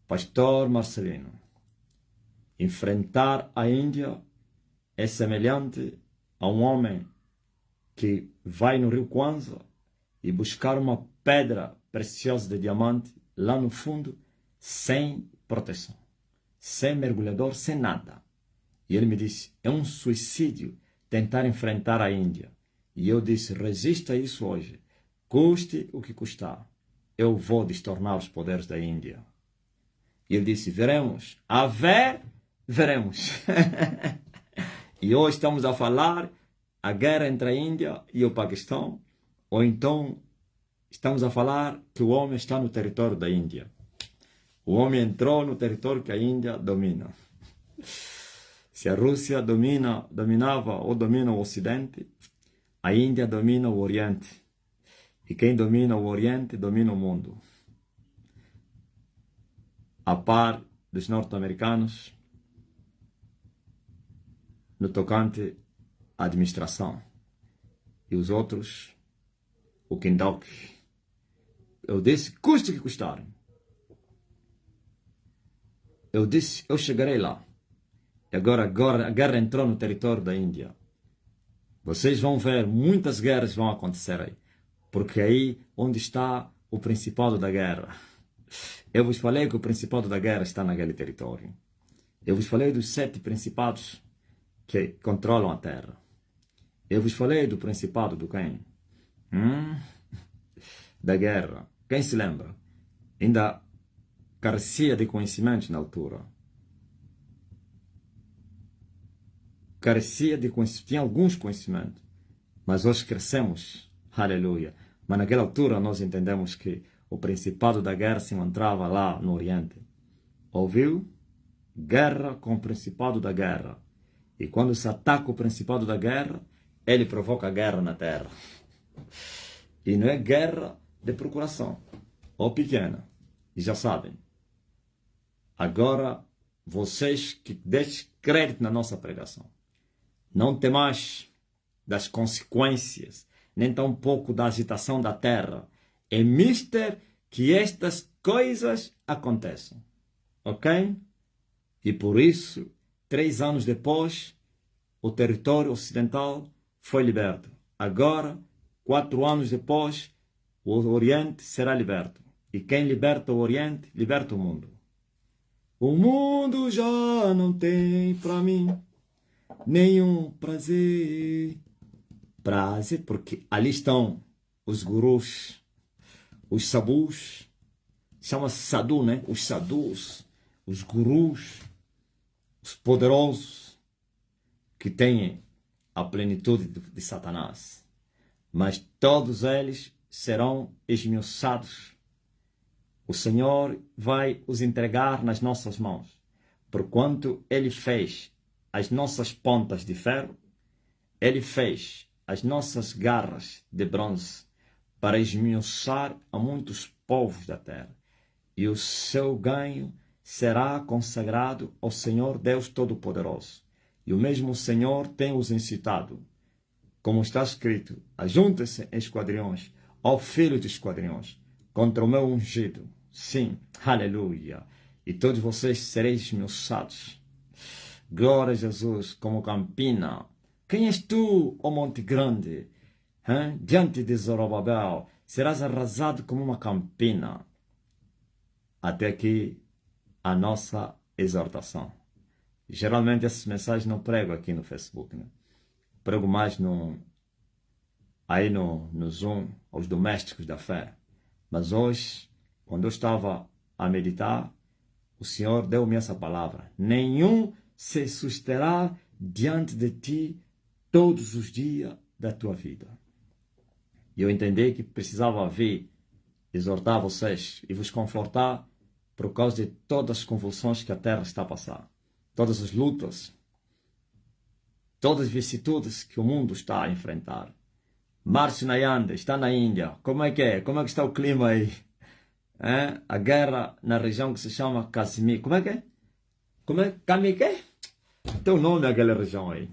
Pastor Marcelino, enfrentar a Índia é semelhante a um homem que vai no rio Kwanza e buscar uma pedra preciosa de diamante lá no fundo, sem proteção, sem mergulhador, sem nada. E ele me disse: é um suicídio tentar enfrentar a Índia. E eu disse: resista a isso hoje, custe o que custar. Eu vou destornar os poderes da Índia. E ele disse: veremos, a ver, veremos. E hoje estamos a falar a guerra entre a Índia e o Paquistão, ou então estamos a falar que o homem está no território da Índia. O homem entrou no território que a Índia domina. Se a Rússia dominava ou domina o Ocidente, a Índia domina o Oriente. E quem domina o Oriente domina o mundo. A par dos norte-americanos no tocante à administração. E os outros, o Kindok. Eu disse: custe o que custar. Eu disse: eu chegarei lá. E agora a guerra entrou no território da Índia. Vocês vão ver, muitas guerras vão acontecer aí. Porque aí onde está o Principado da Guerra. Eu vos falei que o Principado da Guerra está naquele território. Eu vos falei dos 7 principados que controlam a terra. Eu vos falei do Principado do quem? Da guerra. Quem se lembra? Ainda carecia de conhecimento na altura. Carecia de conhecimento. Tinha alguns conhecimentos. Mas hoje crescemos. Aleluia. Mas naquela altura nós entendemos que o Principado da Guerra se encontrava lá no Oriente. Ouviu? Guerra com o Principado da Guerra. E quando se ataca o Principado da Guerra, ele provoca guerra na terra. E não é guerra de procuração, ou pequena. E já sabem. Agora, vocês que deixem crédito na nossa pregação, não temais das consequências, nem tampouco da agitação da terra. É mister que estas coisas aconteçam. Ok? E por isso, 3 anos depois, o território ocidental foi liberto. Agora, 4 anos depois, o Oriente será liberto. E quem liberta o Oriente, liberta o mundo. O mundo já não tem para mim nenhum prazer. Prazer, porque ali estão os gurus, os sadhus, chama-se sadhu, né? Os sadhus, os gurus, os poderosos, que têm a plenitude de Satanás. Mas todos eles serão esmiuçados. O Senhor vai os entregar nas nossas mãos, porquanto Ele fez as nossas pontas de ferro, Ele fez as nossas garras de bronze, para esmiuçar a muitos povos da terra. E o seu ganho será consagrado ao Senhor Deus Todo-Poderoso. E o mesmo Senhor tem os incitado, como está escrito: ajuntem-se em esquadrões ao filho de esquadrões contra o meu ungido. Sim, aleluia. E todos vocês sereis esmiuçados. Glória a Jesus, como Campina. Quem és tu, ó Monte Grande? Diante de Zorobabel, serás arrasado como uma campina. Até aqui a nossa exortação. Geralmente essas mensagens não prego aqui no Facebook, né? Prego mais aí no Zoom, aos domésticos da fé. Mas hoje, quando eu estava a meditar, o Senhor deu-me essa palavra. Nenhum se susterá diante de ti todos os dias da tua vida. E eu entendi que precisava vir exortar vocês e vos confortar por causa de todas as convulsões que a terra está a passar. Todas as lutas, todas as vicissitudes que o mundo está a enfrentar. Márcio Nayanda está na Índia. Como é que é? Como é que está o clima aí? A guerra na região que se chama Casimir. Como é que é? Como é? Kamike? Tem o nome daquela região aí.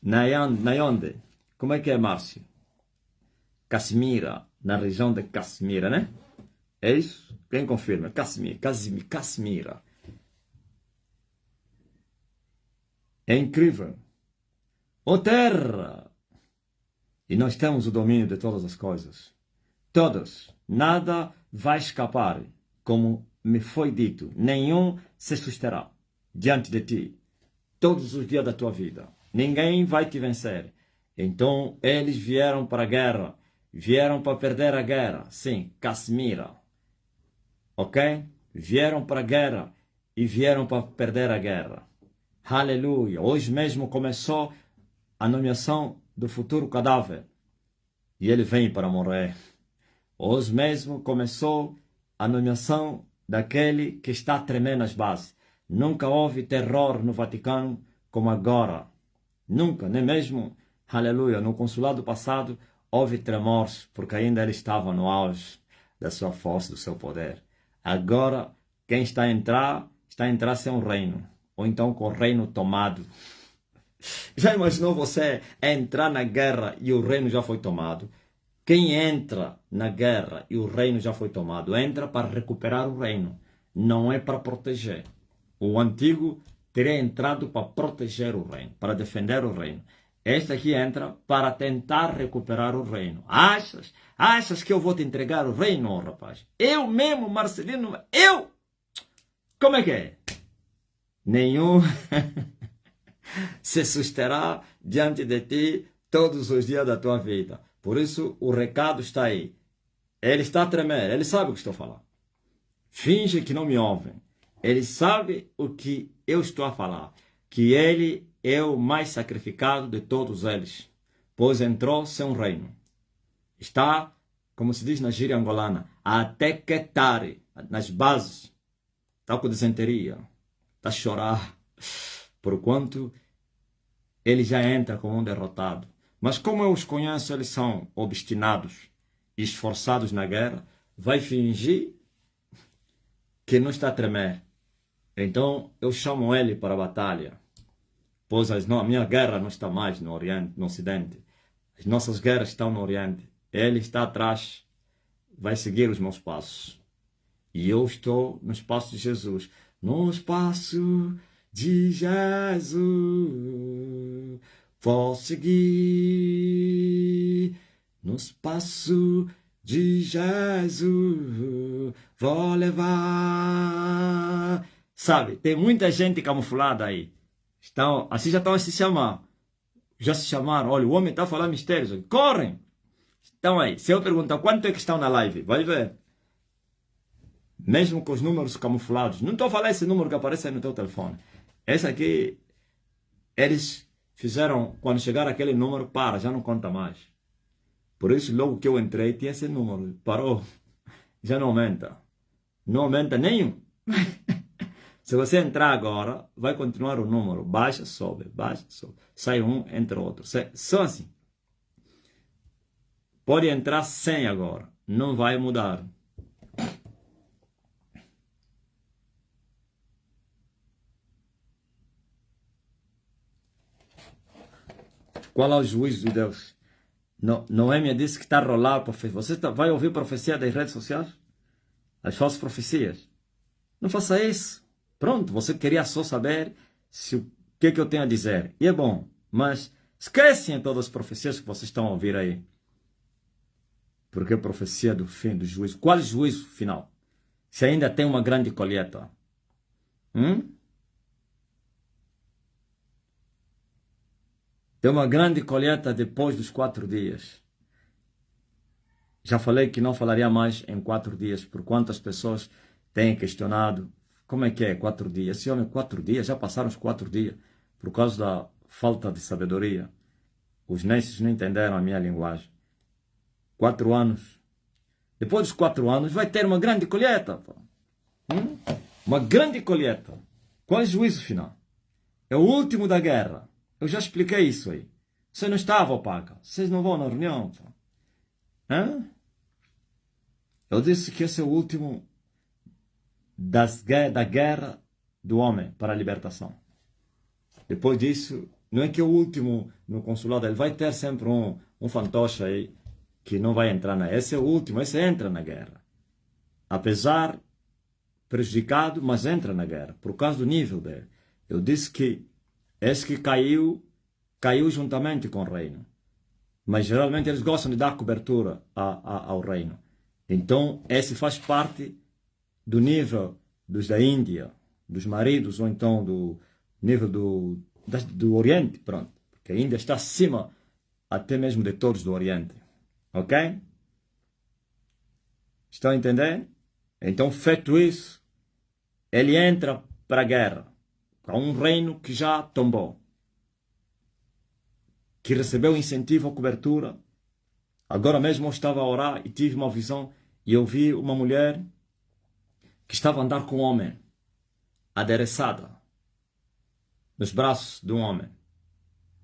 Nayande. Como é que é, Márcio? Casimira. Na região de Casimira, né? É isso? Quem confirma? Casimira. É incrível. Ó terra! E nós temos o domínio de todas as coisas. Todas. Nada vai escapar. Como me foi dito, nenhum se susterá diante de ti todos os dias da tua vida. Ninguém vai te vencer. Então eles vieram para a guerra. Vieram para perder a guerra. Sim, Casimira. Ok? Vieram para a guerra e vieram para perder a guerra. Aleluia. Hoje mesmo começou a nomeação do futuro cadáver. E ele vem para morrer. Hoje mesmo começou a nomeação daquele que está a tremer nas bases. Nunca houve terror no Vaticano como agora. Nunca, nem mesmo, aleluia, no consulado passado houve tremores, porque ainda ele estava no auge da sua força, do seu poder. Agora, quem está a entrar sem um reino, ou então com o reino tomado. Já imaginou você entrar na guerra e o reino já foi tomado? Quem entra na guerra e o reino já foi tomado, entra para recuperar o reino, não é para proteger. O antigo teria entrado para proteger o reino, para defender o reino. Este aqui entra para tentar recuperar o reino. Achas que eu vou te entregar o reino, oh, rapaz? Eu mesmo, Marcelino, eu? Como é que é? Nenhum se susterá diante de ti todos os dias da tua vida. Por isso, o recado está aí. Ele está a tremer, ele sabe o que estou falando. Finge que não me ouvem. Ele sabe o que eu estou a falar. Que ele é o mais sacrificado de todos eles. Pois entrou sem um reino. Está, como se diz na gíria angolana, até que tare, nas bases. Está com desenteria. Está a chorar. Porquanto ele já entra como um derrotado. Mas como eu os conheço, eles são obstinados e esforçados na guerra, vai fingir que não está a tremer. Então eu chamo ele para a batalha. Pois a minha guerra não está mais no Oriente, no Ocidente. As nossas guerras estão no Oriente. Ele está atrás, vai seguir os meus passos. E eu estou nos passos de Jesus. Nos passos de Jesus vou seguir. Nos passos de Jesus vou levar. Sabe, tem muita gente camuflada aí. Assim já estão a se chamar. Já se chamaram. Olha, o homem está a falar mistérios. Correm! Estão aí. Se eu perguntar quanto é que estão na live, vai ver. Mesmo com os números camuflados. Não estou a falar esse número que aparece aí no teu telefone. Esse aqui, eles fizeram, quando chegar aquele número, já não conta mais. Por isso, logo que eu entrei, tinha esse número. Parou. Já não aumenta. Não aumenta nenhum. Se você entrar agora, vai continuar o número. Baixa, sobe, baixa, sobe. Sai um, entra outro. Só assim. Pode entrar 100 agora. Não vai mudar. Qual é o juízo de Deus? Noêmia disse que está a rolar a profecia. Você vai ouvir profecia das redes sociais? As falsas profecias? Não faça isso. Pronto, você queria só saber o que eu tenho a dizer. E é bom, mas esquecem todas as profecias que vocês estão a ouvir aí. Porque a profecia do fim, do juízo. Qual é o juízo final? Se ainda tem uma grande colheita. Hum? Tem uma grande colheita depois dos 4 dias. Já falei que não falaria mais em 4 dias, por quantas pessoas têm questionado como é 4 dias. Esse homem, 4 dias, já passaram os 4 dias, por causa da falta de sabedoria. Os nesses não entenderam a minha linguagem. 4 anos. Depois dos 4 anos vai ter uma grande colheita. Uma grande colheita. Qual é o juízo final? É o último da guerra. Eu já expliquei isso aí. Vocês não estavam, paga. Vocês não vão na reunião. Hã? Eu disse que esse é o último da guerra do homem para a libertação. Depois disso, não é que é o último no consulado. Ele vai ter sempre um fantoche aí que não vai entrar na... Esse é o último, esse entra na guerra. Apesar prejudicado, mas entra na guerra, por causa do nível dele. Eu disse que esse que caiu juntamente com o reino. Mas geralmente eles gostam de dar cobertura ao reino. Então, esse faz parte do nível dos da Índia, dos maridos, ou então do nível do Oriente, pronto. Porque a Índia está acima até mesmo de todos do Oriente. Ok? Estão a entender? Então, feito isso, ele entra para a guerra com um reino que já tombou, que recebeu incentivo à cobertura. Agora mesmo eu estava a orar e tive uma visão e eu vi uma mulher que estava a andar com um homem, adereçada, nos braços de um homem.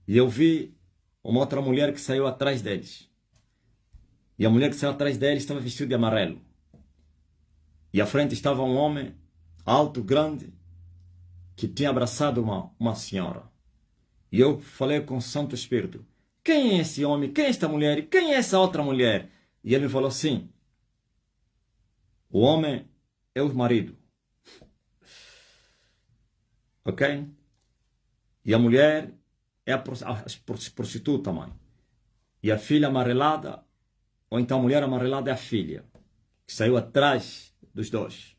E eu vi uma outra mulher que saiu atrás deles. E a mulher que saiu atrás deles estava vestida de amarelo. E à frente estava um homem alto, grande, que tinha abraçado uma senhora. E eu falei com o Santo Espírito: quem é esse homem? Quem é esta mulher? E quem é essa outra mulher? E ele me falou assim: o homem é o marido. Ok? E a mulher é a prostituta, mãe. E a filha amarelada, ou então a mulher amarelada é a filha, que saiu atrás dos dois.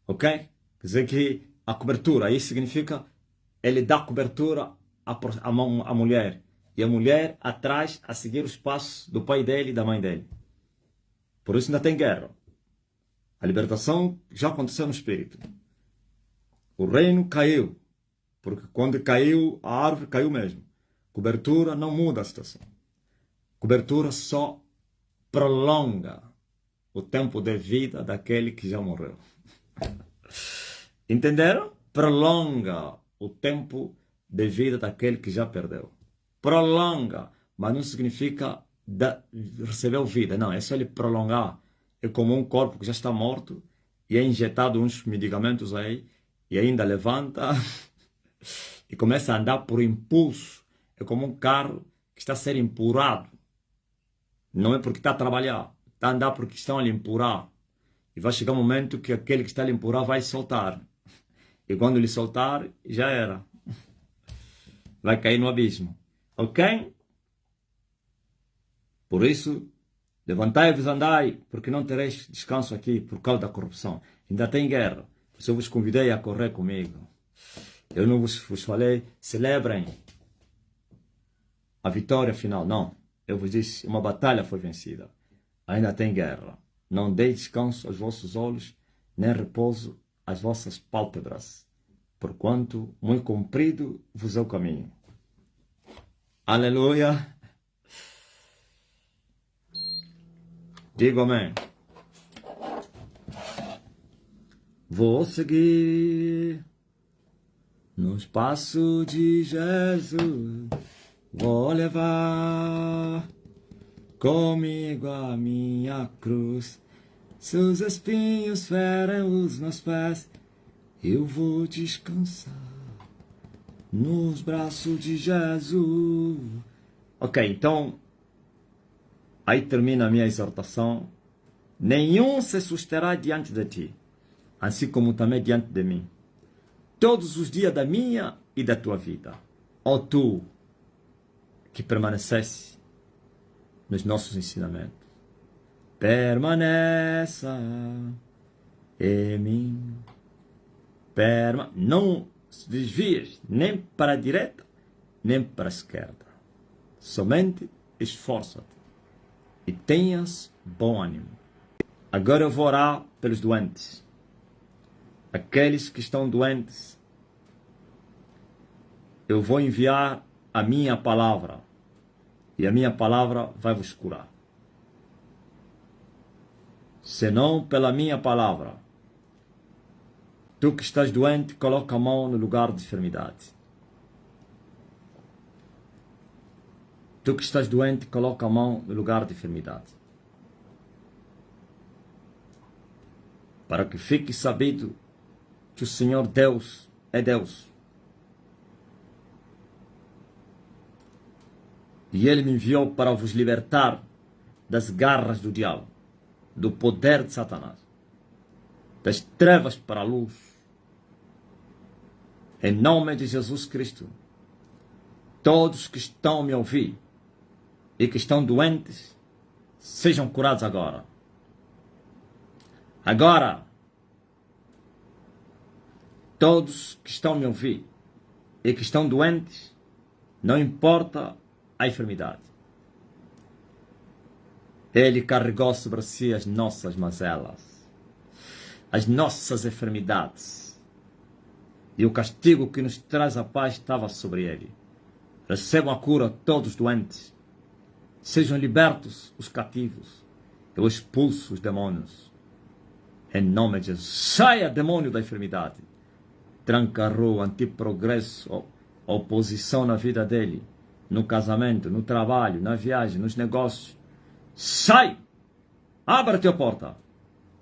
Ok? Quer dizer que a cobertura, aí significa ele dá cobertura à mulher. E a mulher atrás a seguir os passos do pai dele e da mãe dele. Por isso ainda tem guerra. A libertação já aconteceu no espírito. O reino caiu. Porque quando caiu, a árvore caiu mesmo. Cobertura não muda a situação. Cobertura só prolonga o tempo de vida daquele que já morreu. Entenderam? Prolonga o tempo de vida daquele que já perdeu. Prolonga, mas não significa recebeu vida. Não, é só ele prolongar. É como um corpo que já está morto e é injetado uns medicamentos aí e ainda levanta e começa a andar por impulso. É como um carro que está a ser empurrado. Não é porque está a trabalhar, está a andar porque estão a lhe empurrar. E vai chegar um momento que aquele que está a lhe empurrar vai soltar. E quando lhe soltar, já era. Vai cair no abismo. Ok? Por isso, levantai-vos, andai, porque não tereis descanso aqui por causa da corrupção. Ainda tem guerra. Por isso eu vos convidei a correr comigo. Eu não vos falei, celebrem a vitória final. Não. Eu vos disse, uma batalha foi vencida. Ainda tem guerra. Não deis descanso aos vossos olhos, nem repouso às vossas pálpebras, porquanto muito comprido vos é o caminho. Aleluia! Digo amém. Vou seguir nos passos de Jesus, vou levar comigo a minha cruz. Seus espinhos ferem os meus pés, eu vou descansar nos braços de Jesus. Ok, então, aí termina a minha exortação. Nenhum se susterá diante de ti, assim como também diante de mim, todos os dias da minha e da tua vida. Ó tu, que permanecesse nos nossos ensinamentos, permaneça em mim. Não se desvies nem para a direita, nem para a esquerda. Somente esforça-te e tenhas bom ânimo. Agora eu vou orar pelos doentes. Aqueles que estão doentes, eu vou enviar a minha palavra. E a minha palavra vai vos curar. Senão pela minha palavra. Tu que estás doente, coloca a mão no lugar de enfermidade. Tu que estás doente, coloca a mão no lugar de enfermidade. Para que fique sabido que o Senhor Deus é Deus. E Ele me enviou para vos libertar das garras do diabo, do poder de Satanás, das trevas para a luz. Em nome de Jesus Cristo, todos que estão a me ouvir e que estão doentes, sejam curados agora. Agora, todos que estão a me ouvir e que estão doentes, não importa a enfermidade. Ele carregou sobre si as nossas mazelas, as nossas enfermidades. E o castigo que nos traz a paz estava sobre ele. Recebam a cura todos os doentes. Sejam libertos os cativos. Eu expulso os demônios. Em nome de Jesus. Saia, demônio da enfermidade. Tranca a rua, antiprogresso, oposição na vida dele. No casamento, no trabalho, na viagem, nos negócios. Sai! Abra a tua porta.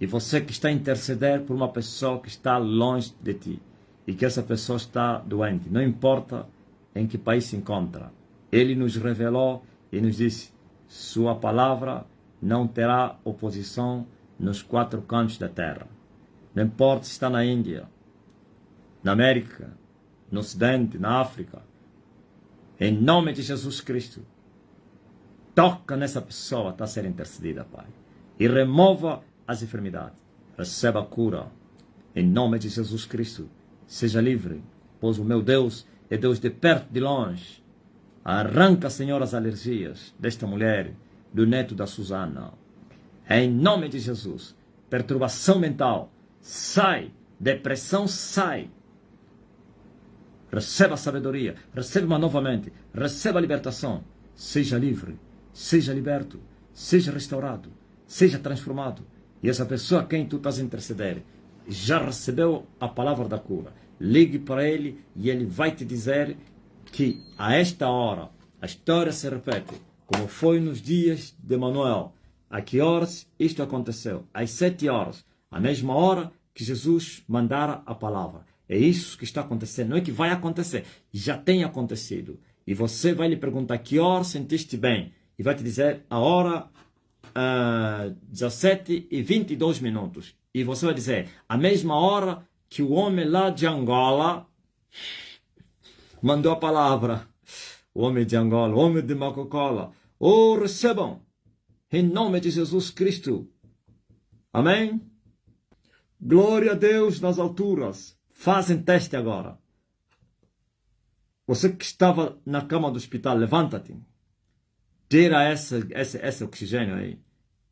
E você que está a interceder por uma pessoa que está longe de ti. E que essa pessoa está doente. Não importa em que país se encontra. Ele nos revelou e nos disse: sua palavra não terá oposição nos 4 cantos da terra. Não importa se está na Índia, na América, no Ocidente, na África. Em nome de Jesus Cristo, toca nessa pessoa, está a ser intercedida, Pai. E remova as enfermidades. Receba a cura. Em nome de Jesus Cristo, seja livre, pois o meu Deus é Deus de perto e de longe. Arranca, Senhor, as alergias desta mulher, do neto da Susana. Em nome de Jesus, perturbação mental, sai. Depressão, sai. Receba a sabedoria, receba novamente, receba a libertação. Seja livre, seja liberto, seja restaurado, seja transformado. E essa pessoa a quem tu estás a interceder já recebeu a palavra da cura. Ligue para ele e ele vai te dizer que a esta hora a história se repete, como foi nos dias de Manuel. A que horas isto aconteceu? Às 7 horas, a mesma hora que Jesus mandara a palavra. É isso que está acontecendo, não é que vai acontecer, já tem acontecido. E você vai lhe perguntar que hora sentiste bem. E vai te dizer a hora 17h22. E você vai dizer, a mesma hora que o homem lá de Angola mandou a palavra. O homem de Angola, o homem de Macocola. Oh, recebam, em nome de Jesus Cristo. Amém? Glória a Deus nas alturas. Fazem teste agora. Você que estava na cama do hospital, levanta-te. Tira esse oxigênio aí.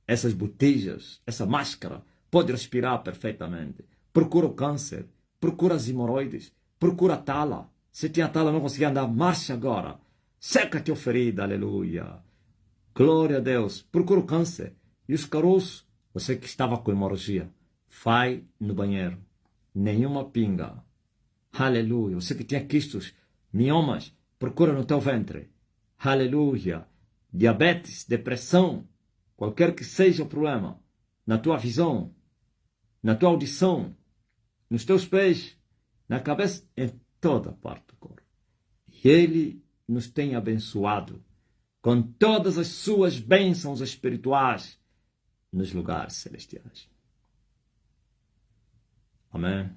Essas botijas, essa máscara. Pode respirar perfeitamente. Procura o câncer. Procura as hemorroides. Procura a tala. Se tinha tala, não conseguia andar. Marcha agora. Seca-te a ferida. Aleluia. Glória a Deus. Procura o câncer. E os caroços. Você que estava com hemorragia. Vai no banheiro. Nenhuma pinga. Aleluia. Você que tinha quistos, miomas, procura no teu ventre. Aleluia. Diabetes, depressão, qualquer que seja o problema, na tua visão, na tua audição, nos teus pés, na cabeça, em toda parte do corpo. E Ele nos tem abençoado com todas as suas bênçãos espirituais nos lugares celestiais. Amém.